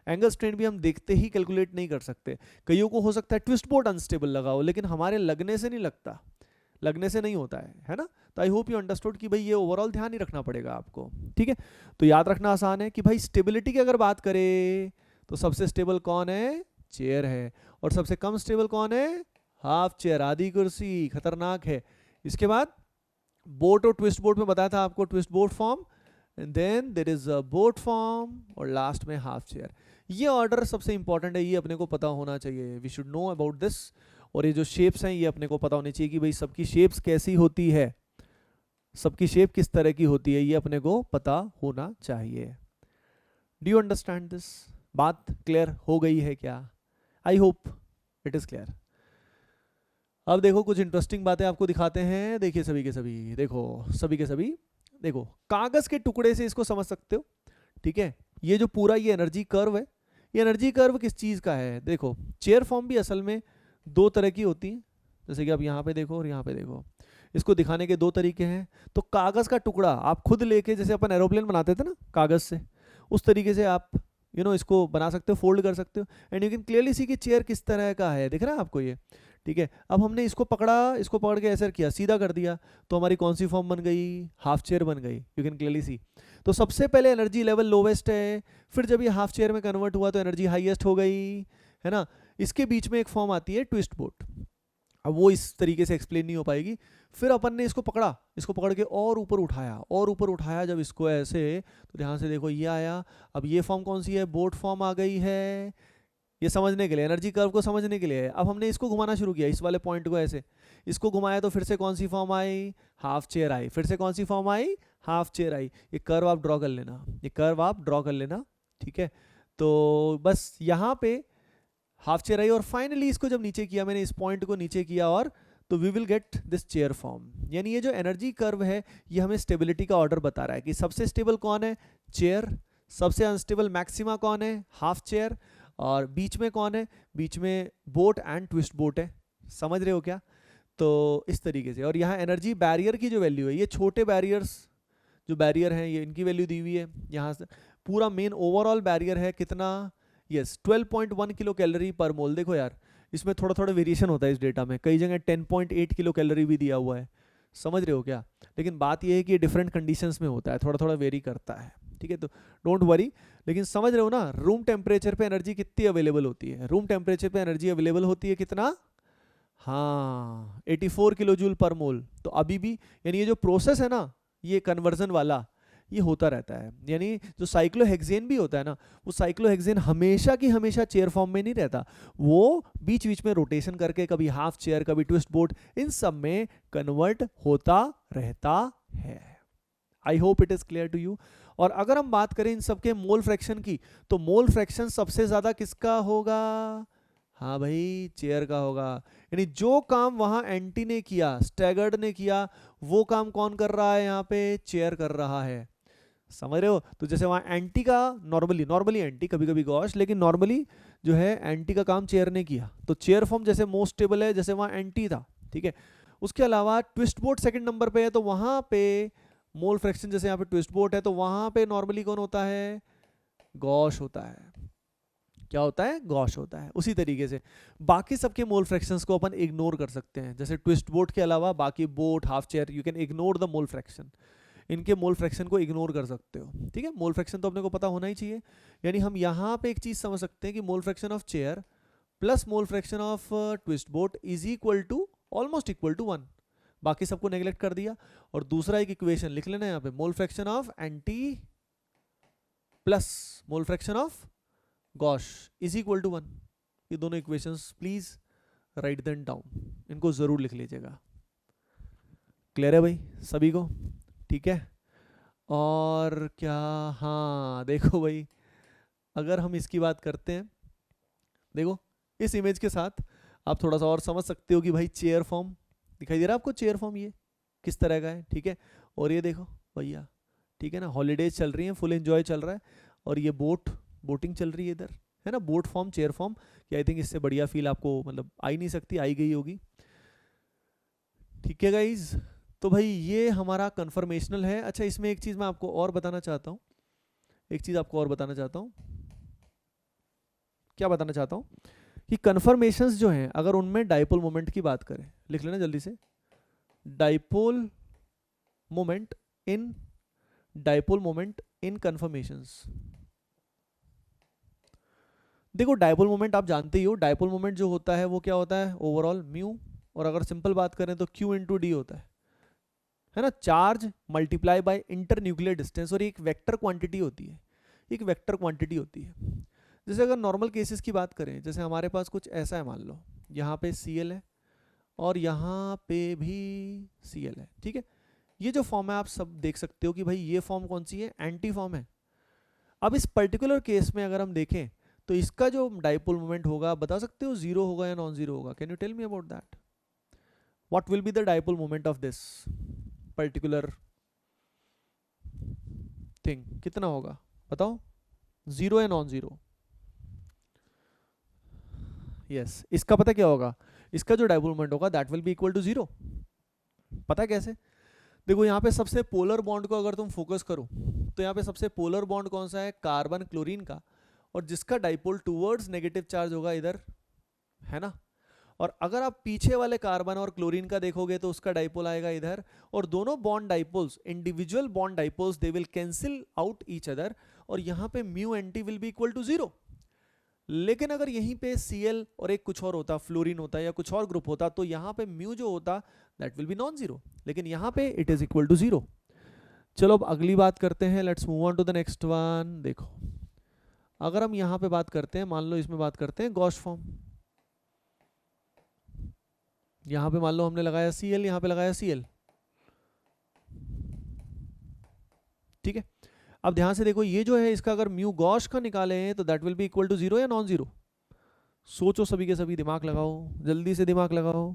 एंगल स्ट्रेन भी हम देखते ही कैलकुलेट नहीं कर सकते। कईयों को हो सकता है ट्विस्ट बोट अनस्टेबल लगा हो, लेकिन हमारे लगने से नहीं लगता, लगने से नहीं होता है ना। तो आई होप यू अंडरस्टूड कि भाई ये ओवरऑल ध्यान ही रखना पड़ेगा आपको, ठीक है। तो याद रखना आसान है कि भाई स्टेबिलिटी की अगर बात करें तो सबसे स्टेबल कौन है? चेयर है। और सबसे कम स्टेबल कौन है? हाफ चेयर, आधी कुर्सी, खतरनाक है। इसके बाद बोट और ट्विस्ट बोट में बताया था आपको, twist boat form, then there is a boat form, और लास्ट में हाफ चेयर। ये ऑर्डर सबसे इंपॉर्टेंट है, ये अपने को पता होना चाहिए, we should know about this. और ये जो शेप्स हैं ये अपने को पता होनी चाहिए कि भाई सबकी शेप्स कैसी होती है, सबकी शेप किस तरह की होती है, ये अपने को पता होना चाहिए। Do you understand this? बात क्लियर हो गई है क्या? आई होप इट इज क्लियर। अब देखो कुछ इंटरेस्टिंग बातें आपको दिखाते हैं। देखिए सभी के सभी, देखो सभी के सभी, देखो कागज के टुकड़े से इसको समझ सकते हो, ठीक है। ये जो पूरा ये एनर्जी कर्व है, ये एनर्जी कर्व किस चीज का है? देखो चेयर फॉर्म भी असल में दो तरह की होती है, जैसे कि आप यहाँ पे देखो और यहाँ पे देखो। इसको दिखाने के दो तरीके हैं। तो कागज का टुकड़ा आप खुद लेके, जैसे अपन एरोप्लेन बनाते थे ना कागज से, उस तरीके से आप इसको बना सकते हो, फोल्ड कर सकते हो। And you can clearly see कि चेयर किस तरह का है, दिख रहा है आपको ये, ठीक है। अब हमने इसको पकड़ा, इसको पकड़ के ऐसे किया, सीधा कर दिया, तो हमारी कौन सी फॉर्म बन गई? हाफ चेयर बन गई। You can clearly see. तो सबसे पहले एनर्जी लेवल लोवेस्ट है, फिर जब ये हाफ चेयर में कन्वर्ट हुआ तो एनर्जी हाईएस्ट हो गई, है ना। इसके बीच में एक फॉर्म आती है ट्विस्ट बोट। अब वो इस तरीके से एक्सप्लेन नहीं हो पाएगी। फिर अपन ने इसको पकड़ा, इसको पकड़ के और ऊपर उठाया, और ऊपर उठाया जब इसको ऐसे, तो ध्यान से देखो ये आया। अब ये फॉर्म कौन सी है? बोट फॉर्म आ गई है। ये समझने के लिए, एनर्जी कर्व को समझने के लिए। अब हमने इसको घुमाना शुरू किया, इस वाले पॉइंट को ऐसे, इसको घुमाया तो फिर से कौन सी फॉर्म आई? हाफ चेयर आई। फिर से कौन सी फॉर्म आई? हाफ चेयर आई। ये कर्व आप ड्रॉ कर लेना, ये कर्व आप ड्रॉ कर लेना, ठीक है। तो बस यहाँ पे हाफ चेयर आई, और फाइनली इसको जब नीचे किया मैंने, इस पॉइंट को नीचे किया, और तो we will get this chair form. यानी ये जो एनर्जी कर्व है ये हमें स्टेबिलिटी का ऑर्डर बता रहा है कि सबसे स्टेबल कौन है, चेयर, सबसे अनस्टेबल मैक्सिमा कौन है, हाफ चेयर, और बीच में कौन है, बीच में बोट एंड ट्विस्ट बोट है। समझ रहे हो क्या? तो इस तरीके से। और यहाँ एनर्जी बैरियर की जो वैल्यू है, ये छोटे बैरियर्स जो बैरियर हैं ये इनकी वैल्यू दी हुई है। यहाँ से पूरा मेन ओवरऑल बैरियर है कितना, यस 12.1 किलो कैलोरी पर मोल। देखो यार इसमें थोड़ा थोड़ा वेरिएशन होता है इस डेटा में, कई जगह 10.8 किलो कैलोरी भी दिया हुआ है। समझ रहे हो क्या? लेकिन बात ये है कि ये डिफरेंट कंडीशंस में होता है, थोड़ा थोड़ा वेरी करता है, ठीक है? तो डोंट वरी। लेकिन समझ रहे हो ना, रूम टेम्परेचर पे एनर्जी कितनी अवेलेबल होती है? रूम टेम्परेचर पे एनर्जी अवेलेबल होती है कितना, हाँ 84 किलो जूल पर मोल। तो अभी भी यानी ये जो प्रोसेस है ना, ये कन्वर्जन वाला ये होता रहता है। यानी जो साइक्लोहेक्सेन भी होता है ना, वो साइक्लोहेक्सेन हमेशा की हमेशा चेयर फॉर्म में नहीं रहता, वो बीच बीच में रोटेशन करके कभी हाफ चेयर कभी ट्विस्ट बोट, इन सब में कन्वर्ट होता रहता है। I hope it is clear to you. और अगर हम बात करें इन सब के मोल फ्रैक्शन की, तो मोल फ्रैक्शन सबसे ज्यादा किसका होगा? हाँ भाई चेयर का होगा। यानी जो काम वहां एंटी ने किया, स्टैगर्ड ने किया, वो काम कौन कर रहा है? यहाँ पे चेयर कर रहा है। समझ रहे हो? तो जैसे वहां एंटी का नॉर्मली एंटी, कभी कभी गॉश, लेकिन नॉर्मली जो है एंटी का काम चेयर ने किया, तो चेयर फॉर्म जैसे मोस्ट स्टेबल है जैसे वहां एंटी था, ठीक है? उसके अलावा ट्विस्ट बोट सेकंड नंबर पे है, तो वहां पे मोल फ्रैक्शन जैसे यहाँ पे ट्विस्ट बोट है, तो वहां पे नॉर्मली कौन होता है? गॉश होता है। क्या होता है? गॉश होता है। उसी तरीके से बाकी सबके मोल फ्रैक्शंस को अपन इग्नोर कर सकते हैं। जैसे ट्विस्ट बोट के अलावा बाकी boat, half chair, you can ignore the mole fraction, इनके मोल फ्रैक्शन को इग्नोर कर सकते हो, ठीक है? मोल फ्रैक्शन तो अपने को पता होना ही चाहिए। यानी हम यहाँ पे एक चीज समझ सकते हैं कि mole fraction of chair plus mole fraction of twist boat is equal to, almost equal to 1। बाकी सबको नेग्लेक्ट कर दिया। और दूसरा एक इक्वेशन लिख लेना यहाँ पे, mole fraction of anti plus mole fraction of gauche is equal to 1। ये दोनों equations please write them down, इनको जरूर लिख लीजिएगा। क्लियर है भाई सभी को? ठीक है। और क्या, हाँ देखो भाई, अगर हम इसकी बात करते हैं, देखो इस इमेज के साथ आप थोड़ा सा और समझ सकते हो कि भाई चेयर फॉर्म दिखाई दे रहा है आपको, चेयर फॉर्म ये किस तरह का है, ठीक है? और ये देखो भैया, ठीक है ना, हॉलीडेज चल रही हैं, फुल एंजॉय चल रहा है, और ये बोटिंग चल रही है इधर, है ना? बोट फॉर्म, चेयर फॉर्म, कि आई थिंक इससे बढ़िया फील आपको मतलब आ ही नहीं सकती, आई गई होगी। ठीक है गाइज, तो भाई ये हमारा कन्फर्मेशनल है। अच्छा इसमें एक चीज मैं आपको और बताना चाहता हूँ, क्या बताना चाहता हूँ कि कन्फर्मेशंस जो हैं, अगर उनमें डाइपोल मोमेंट की बात करें, लिख लेना जल्दी से, डाइपोल मोमेंट इन कन्फर्मेशंस। देखो डाइपोल मोमेंट आप जानते ही हो, डाइपोल मोमेंट जो होता है वो क्या होता है? ओवरऑल म्यू, और अगर सिंपल बात करें तो Q इंटू डी होता है ना? Charge multiply by internuclear distance, और एक वेक्टर क्वांटिटी होती है, जैसे अगर नॉर्मल केसेस की बात करें, जैसे हमारे पास कुछ ऐसा है, मान लो यहाँ पे Cl है और यहाँ पे भी Cl है, ठीक है? ये जो फॉर्म है आप सब देख सकते हो कि भाई ये फॉर्म कौन सी है? एंटी फॉर्म है। अब इस पर्टिकुलर केस में अगर हम देखें तो इसका जो डाइपोल मोमेंट होगा, बता सकते हो जीरो होगा या नॉन जीरो होगा? Can you tell me about that? What will be the dipole moment of this particular thing? कितना होगा बताओ? जीरो या नॉन जीरो? यस, इसका पता क्या होगा? इसका जो डाइपोल मोमेंट होगा that will be equal to zero. पता है कैसे? देखो यहाँ पे सबसे पोलर बॉन्ड को अगर तुम फोकस करो तो यहाँ पे सबसे पोलर बॉन्ड कौन सा है? कार्बन क्लोरीन का, और जिसका डाइपोल टूवर्ड्स नेगेटिव चार्ज होगा इधर, है ना? और अगर आप पीछे वाले कार्बन और क्लोरीन का देखोगे तो उसका डाइपोल आएगा इधर, और दोनों bond dipoles, individual bond dipoles, they will cancel out each other, और यहाँ पे mu anti will be equal to zero. लेकिन अगर यहीं पे Cl और एक कुछ और होता, फ्लोरीन होता या कुछ और ग्रुप होता, तो यहाँ पे म्यू जो होता that will be non zero, लेकिन यहाँ पे it is equal to zero. चलो अब अगली बात करते हैं, let's move on to the next one. देखो अगर हम यहाँ पे बात करते हैं, मान लो इसमें बात करते हैं गॉश फॉर्म, यहाँ पे मान लो हमने लगाया Cl, यहाँ पे लगाया Cl, ठीक है? अब ध्यान से देखो, ये जो है इसका अगर म्यू गॉश का निकाले हैं तो that will be equal to zero या नॉन जीरो? सोचो सभी के सभी, दिमाग लगाओ, जल्दी से दिमाग लगाओ।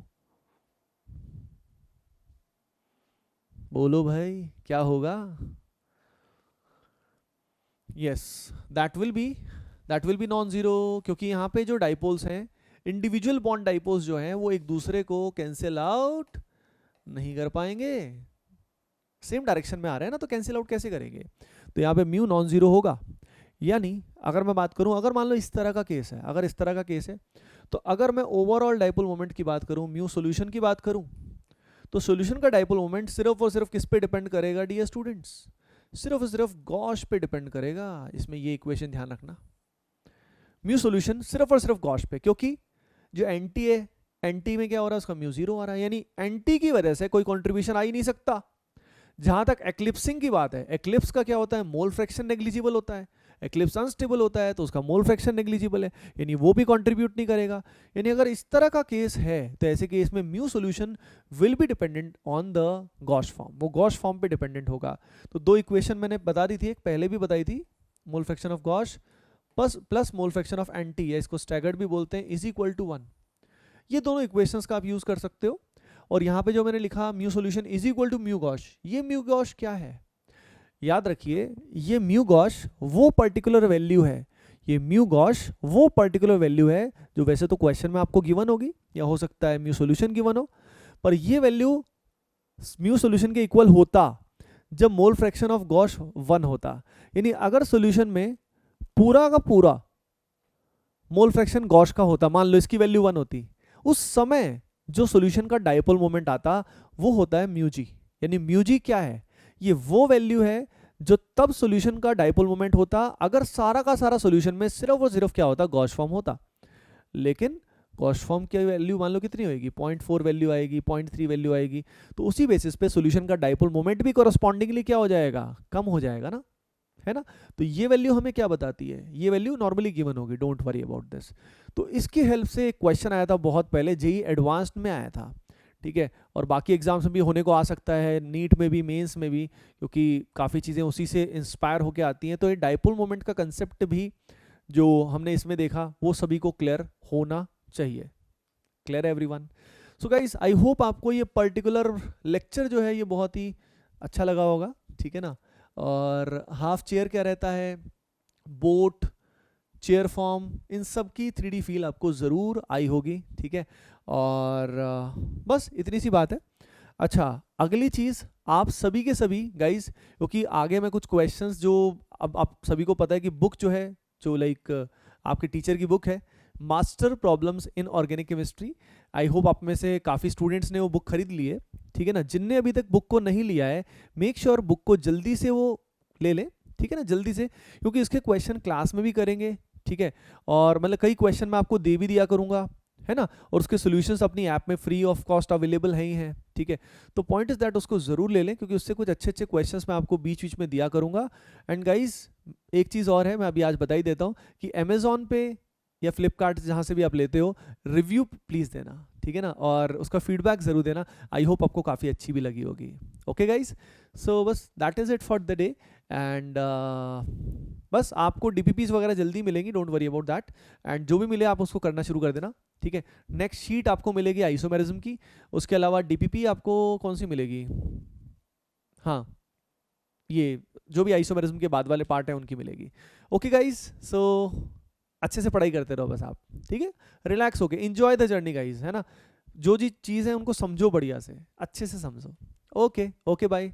बोलो भाई क्या होगा? Yes, that will be non zero, क्योंकि यहाँ पे जो डाइपोल्स हैं, इंडिविजुअल बॉन्ड डाइपोल्स जो हैं वो एक दूसरे को कैंसिल आउट नहीं कर पाएंगे। सेम डायरेक्शन में आ रहे हैं ना, तो कैंसिल आउट कैसे करेंगे? तो यहाँ पे म्यू नॉन जीरो होगा। यानी अगर मैं बात करूं, अगर मान लो इस तरह का केस है, अगर इस तरह का केस है, तो अगर मैं ओवरऑल डाइपोल मोमेंट की बात करूं, म्यू सॉल्यूशन की बात करूं, तो सॉल्यूशन का डाइपोल मोमेंट सिर्फ और सिर्फ किस पे डिपेंड करेगा डियर स्टूडेंट्स? सिर्फ और सिर्फ गॉश पे डिपेंड करेगा। इसमें ये इक्वेशन ध्यान रखना, म्यू सॉल्यूशन सिर्फ और सिर्फ गॉश पे, क्योंकि जो एंटी है, एंटी में क्या हो रहा है, उसका म्यू जीरो आ रहा है, यानी एंटी की वजह से कोई कंट्रीब्यूशन आ ही नहीं सकता। जहां तक एक्लिप्सिंग की बात है, एक्लिप्स का क्या होता है, मोल फ्रैक्शन नेग्लिजिबल होता है। एक्लिप्स अनस्टेबल होता है तो उसका मोल फ्रैक्शन नेग्लिजिबल है, यानी वो भी कंट्रीब्यूट नहीं करेगा। यानी अगर इस तरह का केस है तो ऐसे केस में mu solution will be dependent on the gosh form, वो गॉश फॉर्म पे डिपेंडेंट होगा। तो दो इक्वेशन मैंने बता दी थी, एक पहले भी बताई थी, मोल fraction of gosh plus mole fraction of anti, या इसको स्टैगर्ड भी बोलते हैं, इज इक्वल टू 1। ये दोनों इक्वेशंस का आप यूज कर सकते हो। और यहाँ पे जो मैंने लिखा mu solution is equal to mu gauche, ये म्यू गॉश क्या है? याद रखिए, ये म्यू गॉश वो पर्टिकुलर वैल्यू है, ये म्यू गॉश वो पर्टिकुलर वैल्यू है जो वैसे तो क्वेश्चन में आपको गिवन होगी, या हो सकता है म्यू सॉल्यूशन गिवन हो, पर ये वैल्यू म्यू सॉल्यूशन के इक्वल होता जब मोल फ्रैक्शन ऑफ गॉश 1 होता। यानी अगर सॉल्यूशन में पूरा का पूरा मोल फ्रैक्शन गॉश का होता, मान लो इसकी वैल्यू 1 होती, उस समय जो सॉल्यूशन का डाइपोल मोमेंट आता वो होता है म्यू जी। यानी म्यू जी क्या है? ये वो वैल्यू है जो तब सॉल्यूशन का डाइपोल मोमेंट होता अगर सारा का सारा सॉल्यूशन में सिर्फ और सिर्फ क्या होता, गॉश फॉर्म होता। लेकिन गॉश फॉर्म की वैल्यू मान लो कितनी होगी, 0.4 वैल्यू आएगी, 0.3 वैल्यू आएगी, तो उसी बेसिस पे सॉल्यूशन का डाइपोल मोमेंट भी कॉरस्पॉन्डिंगली क्या हो जाएगा, कम हो जाएगा ना, है ना। तो ये वैल्यू हमें क्या बताती है, ये वैल्यू नॉर्मली गिवन होगी, डोंट वरी अबाउट दिस। तो इसकी हेल्प से एक क्वेश्चन आया था बहुत पहले, जेई एडवांस्ड में आया था, ठीक है, और बाकी एग्जाम्स में भी होने को आ सकता है, नीट में भी, मेंस में भी, क्योंकि काफ़ी चीज़ें उसी से इंस्पायर होके आती हैं। तो ये डाइपोल मोमेंट का कंसेप्ट भी जो हमने इसमें देखा वो सभी को क्लियर होना चाहिए। Clear everyone? So guys, I hope आपको ये पर्टिकुलर लेक्चर जो है ये बहुत ही अच्छा लगा होगा, ठीक है ना। और हाफ चेयर क्या रहता है, बोट, चेयर फॉर्म, इन सब की 3D फील आपको ज़रूर आई होगी, ठीक है। और बस इतनी सी बात है। अच्छा, अगली चीज़, आप सभी के सभी गाइज, क्योंकि आगे मैं कुछ क्वेश्चंस जो अब आप सभी को पता है कि बुक जो है, जो लाइक आपके टीचर की बुक है, master problems in organic chemistry, I hope आप में से काफ़ी स्टूडेंट्स ने वो बुक खरीद ली है, ठीक है ना। जिनने अभी तक बुक को नहीं लिया है, मेक श्योर बुक को जल्दी से वो ले लें, ठीक है ना, जल्दी से, क्योंकि इसके क्वेश्चन क्लास में भी करेंगे, ठीक है। और मतलब कई क्वेश्चन मैं आपको दे भी दिया करूंगा, है ना, और उसके सॉल्यूशंस अपनी ऐप में फ्री ऑफ कॉस्ट अवेलेबल है ही हैं, ठीक है। तो पॉइंट इज दैट उसको ज़रूर ले लें, क्योंकि उससे कुछ अच्छे अच्छे क्वेश्चंस मैं आपको बीच बीच में दिया करूंगा। एंड गाइज, एक चीज़ और है, मैं अभी आज बता ही देता हूँ कि अमेजोन पे या फ्लिपकार्ट जहाँ से भी आप लेते हो, रिव्यू प्लीज़ देना, ठीक है ना, और उसका फीडबैक ज़रूर देना। आई होप आपको काफ़ी अच्छी भी लगी होगी। ओके गाइज, सो बस that is it for the day. And बस आपको DPPs वगैरह जल्दी मिलेंगी, don't worry about that. And जो भी मिले आप उसको करना शुरू कर देना, ठीक है। नेक्स्ट शीट आपको मिलेगी आइसोमेरिज्म की, उसके अलावा DPP आपको कौन सी मिलेगी, हाँ, ये जो भी आइसोमेरिज्म के बाद वाले पार्ट है उनकी मिलेगी। ओके गाइज, सो अच्छे से पढ़ाई करते रहो बस आप, ठीक है, रिलैक्स होके एंजॉय द जर्नी गाइज, है ना। जो जी चीज़ है उनको समझो, बढ़िया से अच्छे से समझो। Okay, okay, bye.